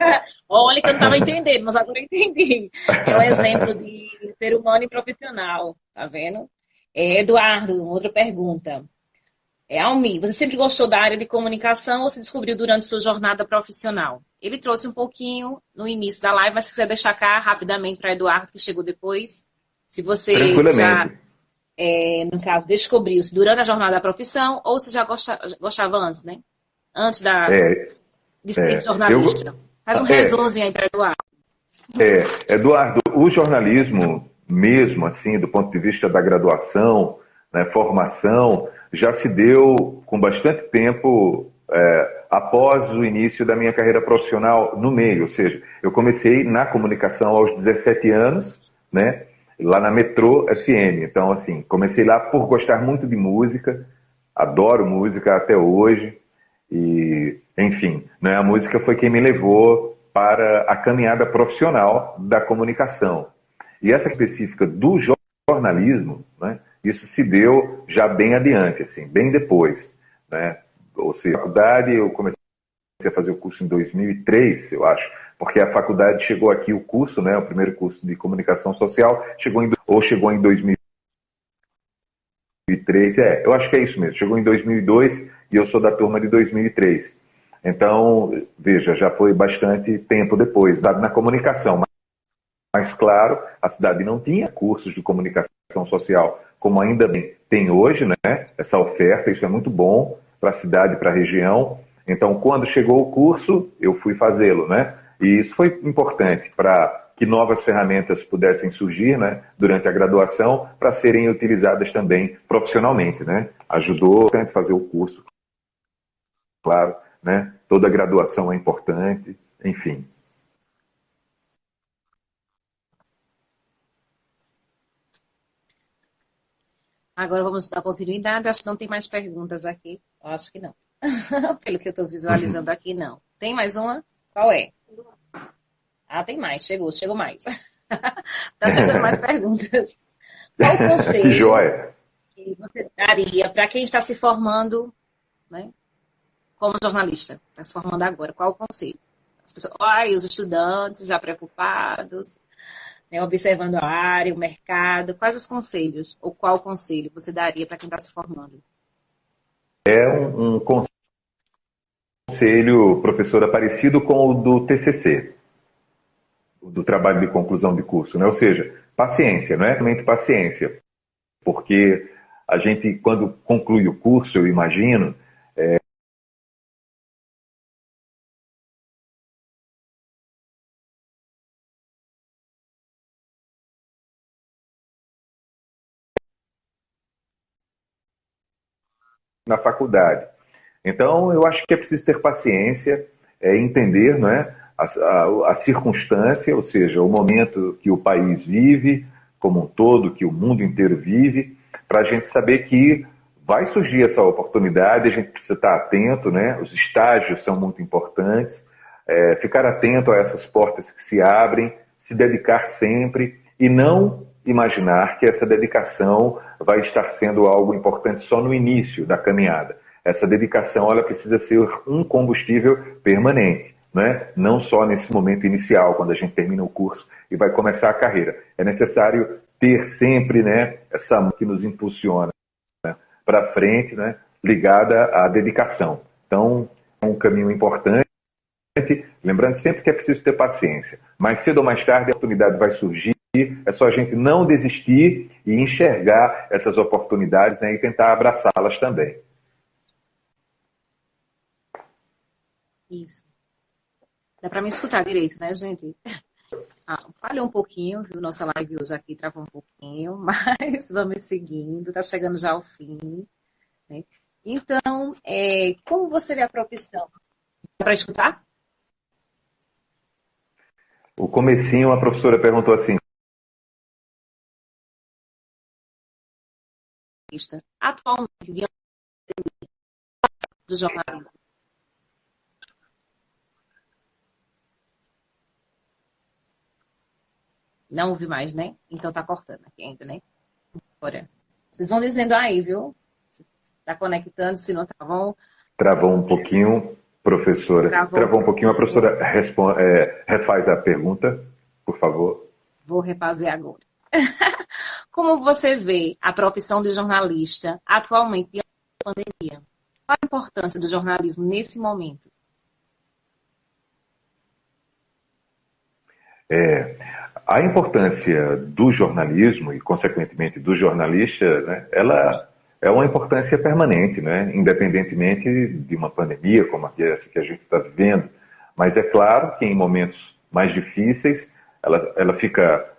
S1: Olha que eu não estava entendendo, mas agora eu entendi. É um exemplo de ser humano e profissional, tá vendo? Eduardo, outra pergunta. Almi, você sempre gostou da área de comunicação ou se descobriu durante sua jornada profissional? Ele trouxe um pouquinho no início da live, mas se quiser destacar rapidamente para Eduardo, que chegou depois, se você já, no caso, descobriu-se durante a jornada da profissão ou se já gostava antes, né? Antes de ser jornalista. Faz um resumozinho aí para Eduardo.
S2: Eduardo, o jornalismo mesmo, assim, do ponto de vista da graduação, né, formação, já se deu com bastante tempo após o início da minha carreira profissional no meio, ou seja, eu comecei na comunicação aos 17 anos, né, lá na Metrô FM, então assim, comecei lá por gostar muito de música, adoro música até hoje, e enfim, né, a música foi quem me levou para a caminhada profissional da comunicação. E essa específica do jornalismo, né, isso se deu já bem adiante, assim, bem depois, né? Ou seja, a faculdade, eu comecei a fazer o curso em 2003, eu acho, porque a faculdade chegou aqui, o curso, né, o primeiro curso de comunicação social, chegou em 2003, eu acho que é isso mesmo, chegou em 2002 e eu sou da turma de 2003. Então, veja, já foi bastante tempo depois, dado na comunicação, mas claro, a cidade não tinha cursos de comunicação social como ainda bem tem hoje, né? Essa oferta, isso é muito bom para a cidade, para a região. Então, quando chegou o curso, eu fui fazê-lo, né? E isso foi importante para que novas ferramentas pudessem surgir, né, durante a graduação, para serem utilizadas também profissionalmente, né? Ajudou a fazer o curso, claro, né? Toda graduação é importante, enfim.
S1: Agora vamos dar continuidade. Acho que não tem mais perguntas aqui. Eu acho que não. Pelo que eu estou visualizando aqui, não. Tem mais uma? Qual é? Tem mais. Chegou mais. Está chegando mais perguntas. Qual o conselho que você daria para quem está se formando, né, como jornalista? Está se formando agora. Qual o conselho? As pessoas, os estudantes já preocupados, né, observando a área, o mercado. Quais os conselhos? Ou qual conselho você daria para quem está se formando?
S2: É um conselho, professora, parecido com o do TCC, do trabalho de conclusão de curso, né? Ou seja, paciência, não é somente paciência, porque a gente, quando conclui o curso, eu imagino, na faculdade. Então, eu acho que é preciso ter paciência, entender, não é, a circunstância, ou seja, o momento que o país vive, como um todo, que o mundo inteiro vive, para a gente saber que vai surgir essa oportunidade, a gente precisa estar atento, né? Os estágios são muito importantes, ficar atento a essas portas que se abrem, se dedicar sempre e não imaginar que essa dedicação vai estar sendo algo importante só no início da caminhada. Essa dedicação ela precisa ser um combustível permanente, né? Não só nesse momento inicial, quando a gente termina o curso e vai começar a carreira. É necessário ter sempre, né, essa mão que nos impulsiona, né, para frente, né, ligada à dedicação. Então, é um caminho importante Lembrando sempre que é preciso ter paciência. Mais cedo ou mais tarde a oportunidade vai surgir, é só a gente não desistir e enxergar essas oportunidades, né, e tentar abraçá-las também.
S1: Isso. Dá para me escutar direito, né, gente? Falhou um pouquinho, viu? Nossa live hoje aqui travou um pouquinho, mas vamos seguindo, tá chegando já ao fim, né? Então, como você vê a profissão? Dá para escutar?
S2: O comecinho, a professora perguntou assim:
S1: atualmente, do jornalismo. Não ouvi mais, né? Então tá cortando aqui ainda, né? Bora. Vocês vão dizendo aí, viu? Se tá conectando, se não tá bom.
S2: Travou um pouquinho, professora. Travou um pouquinho, a professora refaz a pergunta, por favor.
S1: Vou refazer agora. Como você vê a profissão de jornalista atualmente diante da pandemia? Qual a importância do jornalismo nesse momento?
S2: A importância do jornalismo e, consequentemente, do jornalista, né, ela é uma importância permanente, né, independentemente de uma pandemia como essa que a gente está vivendo. Mas é claro que em momentos mais difíceis, ela fica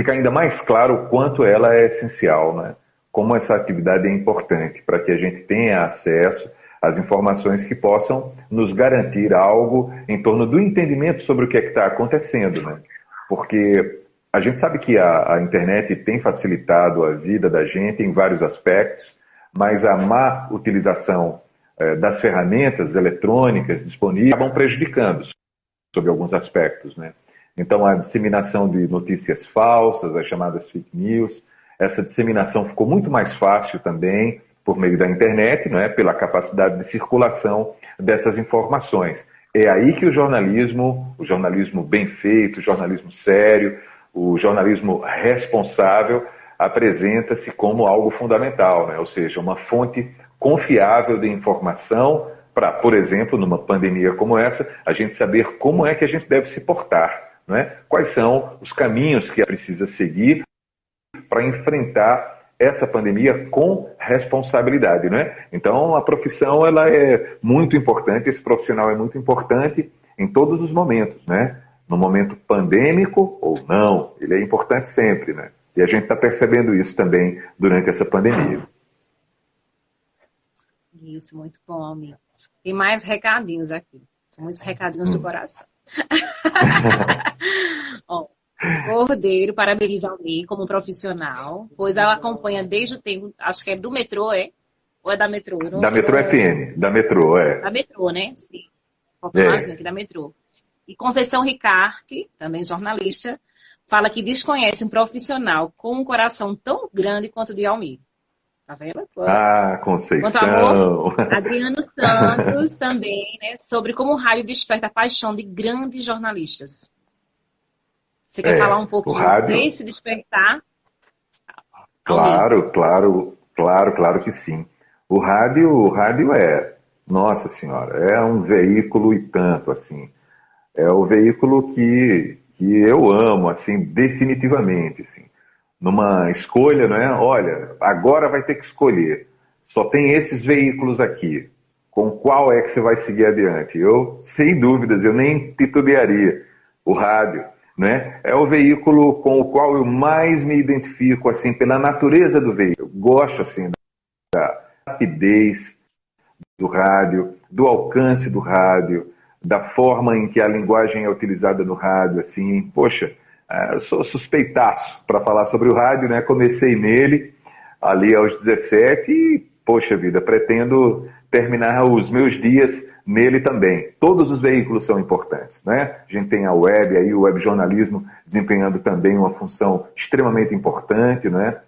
S2: ainda mais claro o quanto ela é essencial, né? Como essa atividade é importante para que a gente tenha acesso às informações que possam nos garantir algo em torno do entendimento sobre o que é que está acontecendo, né? Porque a gente sabe que a internet tem facilitado a vida da gente em vários aspectos, mas a má utilização das ferramentas eletrônicas disponíveis acabam prejudicando sobre alguns aspectos, né? Então, a disseminação de notícias falsas, as chamadas fake news, essa disseminação ficou muito mais fácil também por meio da internet, não é? Pela capacidade de circulação dessas informações. É aí que o jornalismo bem feito, o jornalismo sério, o jornalismo responsável apresenta-se como algo fundamental, né? Ou seja, uma fonte confiável de informação para, por exemplo, numa pandemia como essa, a gente saber como é que a gente deve se portar. Né? Quais são os caminhos que precisa seguir para enfrentar essa pandemia com responsabilidade, né? Então, a profissão ela é muito importante, esse profissional é muito importante em todos os momentos, né? No momento pandêmico ou não, ele é importante sempre, né? E a gente está percebendo isso também durante essa pandemia.
S1: Isso, muito bom, amigo. Tem mais recadinhos aqui. São muitos recadinhos do coração. Ó, Cordeiro parabeniza alguém como profissional, pois ela acompanha desde o tempo, acho que é do metrô, ou é da metrô?
S2: Da Metrô FM, da Metrô,
S1: Da metrô, né? Sim. Falta mais aqui da metrô. E Conceição Ricarte, também jornalista, fala que desconhece um profissional com um coração tão grande quanto o de Almir. Tá vendo?
S2: Conceição.
S1: Quanto amor, Adriano Santos também, né? Sobre como o rádio desperta a paixão de grandes jornalistas. Você quer falar um pouquinho desse despertar?
S2: Claro que sim. O rádio nossa senhora, é um veículo e tanto, assim. É o veículo que eu amo, assim, definitivamente, assim. Numa escolha, não é? Olha, agora vai ter que escolher. Só tem esses veículos aqui. Com qual é que você vai seguir adiante? Eu, sem dúvidas, eu nem titubearia. O rádio, né? É o veículo com o qual eu mais me identifico, assim, pela natureza do veículo. Eu gosto, assim, da rapidez do rádio, do alcance do rádio, da forma em que a linguagem é utilizada no rádio, assim, poxa, eu sou suspeitaço para falar sobre o rádio, né? Comecei nele ali aos 17 e, poxa vida, pretendo terminar os meus dias nele também. Todos os veículos são importantes, né? A gente tem a web, aí o webjornalismo desempenhando também uma função extremamente importante, né?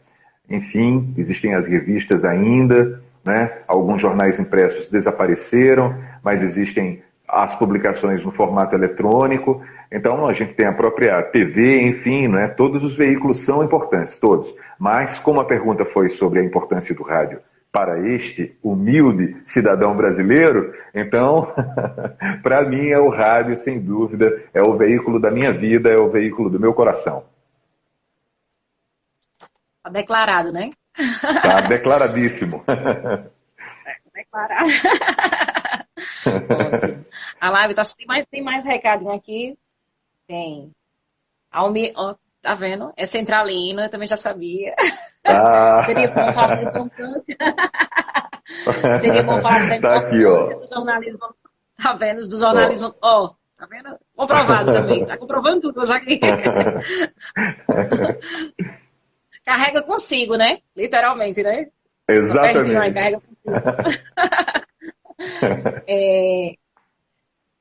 S2: Enfim, existem as revistas ainda, né? Alguns jornais impressos desapareceram, mas existem as publicações no formato eletrônico. Então, a gente tem a própria TV, enfim, né? Todos os veículos são importantes, todos. Mas, como a pergunta foi sobre a importância do rádio para este humilde cidadão brasileiro, então, para mim é o rádio, sem dúvida, é o veículo da minha vida, é o veículo do meu coração.
S1: Tá declarado, né?
S2: Tá declaradíssimo.
S1: Declarado. Ótimo. A live, tem mais recadinho aqui? Tem. Almi, ó, tá vendo? É centralino, eu também já sabia. Seria bom falar sobre a importância. Seria bom falar sobre a
S2: Tá aqui, ó.
S1: do jornalismo. Tá vendo? Do jornalismo. Ó, tá vendo? Comprovado também. Tá comprovando tudo hoje aqui. Carrega consigo, né? Literalmente, né?
S2: Exatamente.
S1: Aí, carrega consigo.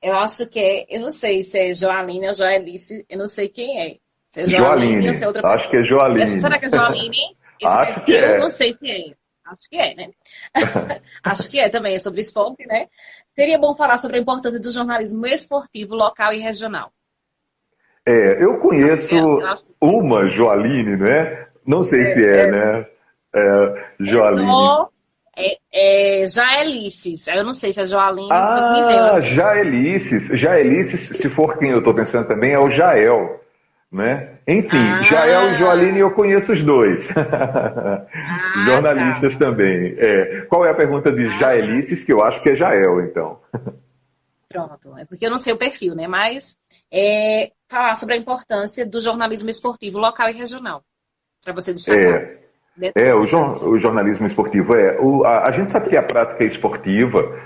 S1: Eu acho que eu não sei se é Joaline ou Joelice, eu não sei quem é. Se é
S2: Joaline,
S1: ou se é outra pessoa.
S2: acho que é Joaline.
S1: Será que é Joaline?
S2: Acho que
S1: eu
S2: é.
S1: não sei se é. Acho que é, né? Acho que é também, é sobre esporte, né? Seria bom falar sobre a importância do jornalismo esportivo local e regional.
S2: Eu conheço uma Joaline, né? Não sei se é, né? Joaline.
S1: Jaelices. Eu não sei se é Joaline, me veio assim.
S2: Jaelices. Jaelices, se for quem eu estou pensando também, é o Jael. Né? Enfim, Jael e Joaline eu conheço os dois. Jornalistas
S1: tá.
S2: também. Qual é a pergunta de Jaelices, que eu acho que é Jael, então?
S1: Pronto, é porque eu não sei o perfil, né? Mas falar sobre a importância do jornalismo esportivo local e regional. Para você destacar.
S2: O jornalismo esportivo a gente sabe que a prática esportiva,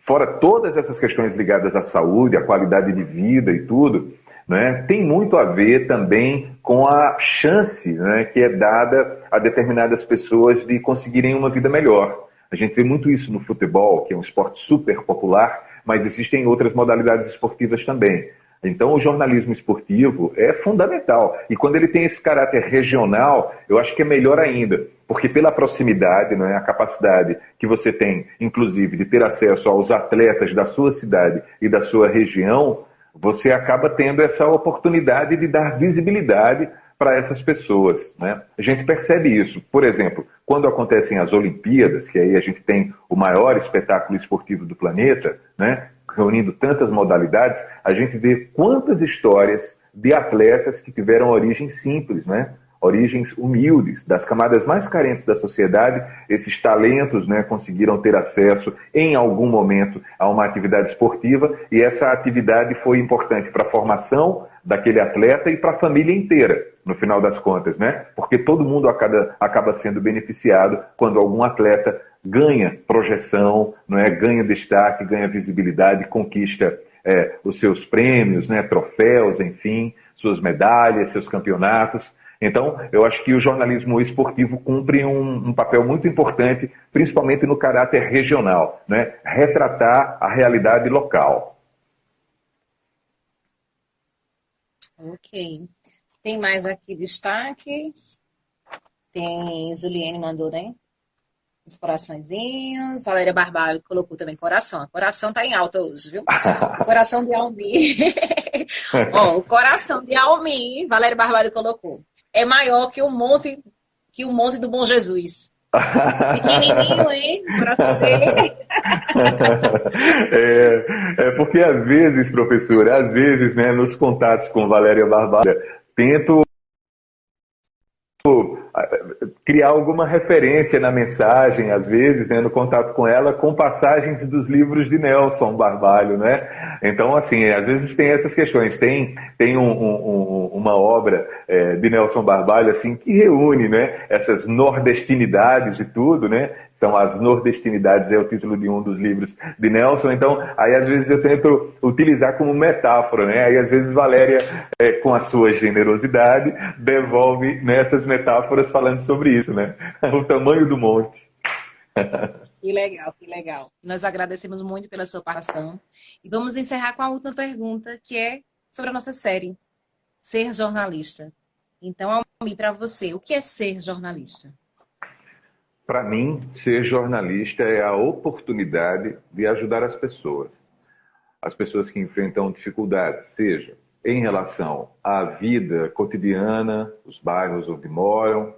S2: fora todas essas questões ligadas à saúde, à qualidade de vida e tudo, né, tem muito a ver também com a chance, né, que é dada a determinadas pessoas de conseguirem uma vida melhor. A gente vê muito isso no futebol, que é um esporte super popular, mas existem outras modalidades esportivas também. Então, o jornalismo esportivo é fundamental. E quando ele tem esse caráter regional, eu acho que é melhor ainda. Porque pela proximidade, né, a capacidade que você tem, inclusive, de ter acesso aos atletas da sua cidade e da sua região, você acaba tendo essa oportunidade de dar visibilidade para essas pessoas, né? A gente percebe isso. Por exemplo, quando acontecem as Olimpíadas, que aí a gente tem o maior espetáculo esportivo do planeta, né, reunindo tantas modalidades, a gente vê quantas histórias de atletas que tiveram origem simples, né? Origens humildes, das camadas mais carentes da sociedade, esses talentos, né, conseguiram ter acesso em algum momento a uma atividade esportiva, e essa atividade foi importante para a formação daquele atleta e para a família inteira, no final das contas, né? Porque todo mundo acaba sendo beneficiado quando algum atleta ganha projeção, não é? Ganha destaque, ganha visibilidade, conquista os seus prêmios, né? Troféus, enfim, suas medalhas, seus campeonatos. Então, eu acho que o jornalismo esportivo cumpre um papel muito importante, principalmente no caráter regional, né? Retratar a realidade local.
S1: Ok. Tem mais aqui destaques? Tem Juliane mandou, né? Os coraçõezinhos. Valéria Barbalho colocou também coração. Coração tá em alta hoje, viu? O coração de Almir. O coração de Almir, Valéria Barbalho colocou. É maior que o monte do Bom Jesus. Pequenininho, hein? O coração dele.
S2: Porque às vezes, professora, né, nos contatos com Valéria Barbalho, tento criar alguma referência na mensagem, às vezes, né, no contato com ela, com passagens dos livros de Nelson Barbalho, né? Então, assim, às vezes tem essas questões. Tem uma obra de Nelson Barbalho, assim, que reúne, né, essas nordestinidades e tudo, né? São as nordestinidades, é o título de um dos livros de Nelson. Então, aí às vezes eu tento utilizar como metáfora, né? Aí às vezes Valéria, com a sua generosidade, devolve nessas metáforas falando sobre isso, né? O tamanho do monte.
S1: Que legal, que legal. Nós agradecemos muito pela sua participação. E vamos encerrar com a última pergunta, que é sobre a nossa série, Ser Jornalista. Então, Almir, para você, o que é ser jornalista?
S2: Para mim, ser jornalista é a oportunidade de ajudar as pessoas que enfrentam dificuldades, seja em relação à vida cotidiana, os bairros onde moram,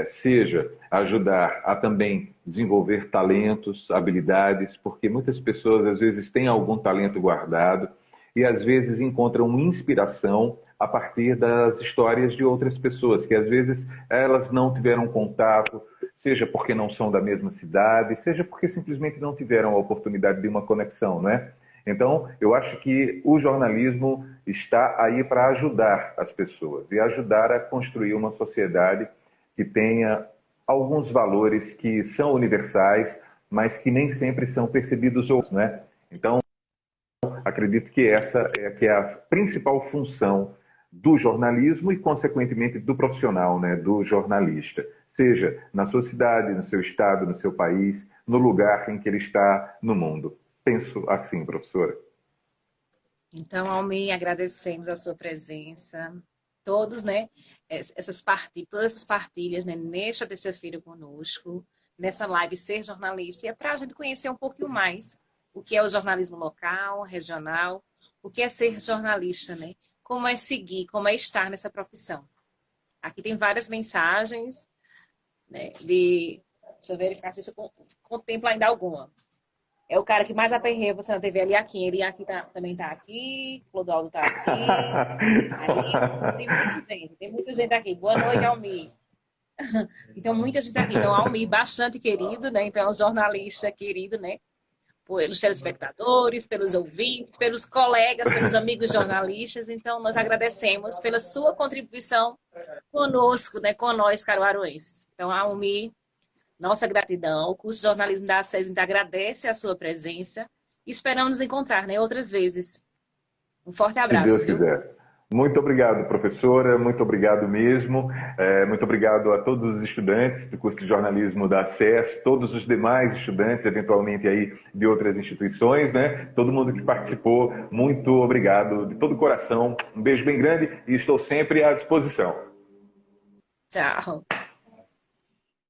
S2: seja ajudar a também desenvolver talentos, habilidades, porque muitas pessoas às vezes têm algum talento guardado e às vezes encontram inspiração a partir das histórias de outras pessoas, que às vezes elas não tiveram contato, seja porque não são da mesma cidade, seja porque simplesmente não tiveram a oportunidade de uma conexão, não é? Então, eu acho que o jornalismo está aí para ajudar as pessoas e ajudar a construir uma sociedade que tenha alguns valores que são universais, mas que nem sempre são percebidos outros, né? Então, acredito que essa é que é a principal função do jornalismo e, consequentemente, do profissional, né, do jornalista, seja na sua cidade, no seu estado, no seu país, no lugar em que ele está no mundo. Penso assim, professora.
S1: Então, Almir, agradecemos a sua presença, todos, né, todas essas partilhas, né, nesta terça-feira conosco, nessa live Ser Jornalista, e é para a gente conhecer um pouquinho mais o que é o jornalismo local, regional, o que é ser jornalista, né, como é seguir, como é estar nessa profissão. Aqui tem várias mensagens, né, deixa eu verificar se eu contemplo ainda alguma. É o cara que mais aperreia você na TV, Eliakim. Eliakim também está aqui, Clodoaldo está aqui. Aí, tem muita gente aqui. Boa noite, Almir. Então, muita gente aqui. Então, Almir, bastante querido, né? Então, é um jornalista querido, né? Pelos telespectadores, pelos ouvintes, pelos colegas, pelos amigos jornalistas. Então, nós agradecemos pela sua contribuição conosco, né? Com nós, caruaruenses. Então, Almir, nossa gratidão. O curso de jornalismo da ACES agradece a sua presença e esperamos nos encontrar, né, outras vezes. Um forte abraço.
S2: Se Deus quiser. Muito obrigado, professora. Muito obrigado mesmo. Muito obrigado a todos os estudantes do curso de jornalismo da ACES, todos os demais estudantes, eventualmente aí de outras instituições, né? Todo mundo que participou, muito obrigado de todo o coração. Um beijo bem grande e estou sempre à disposição.
S1: Tchau.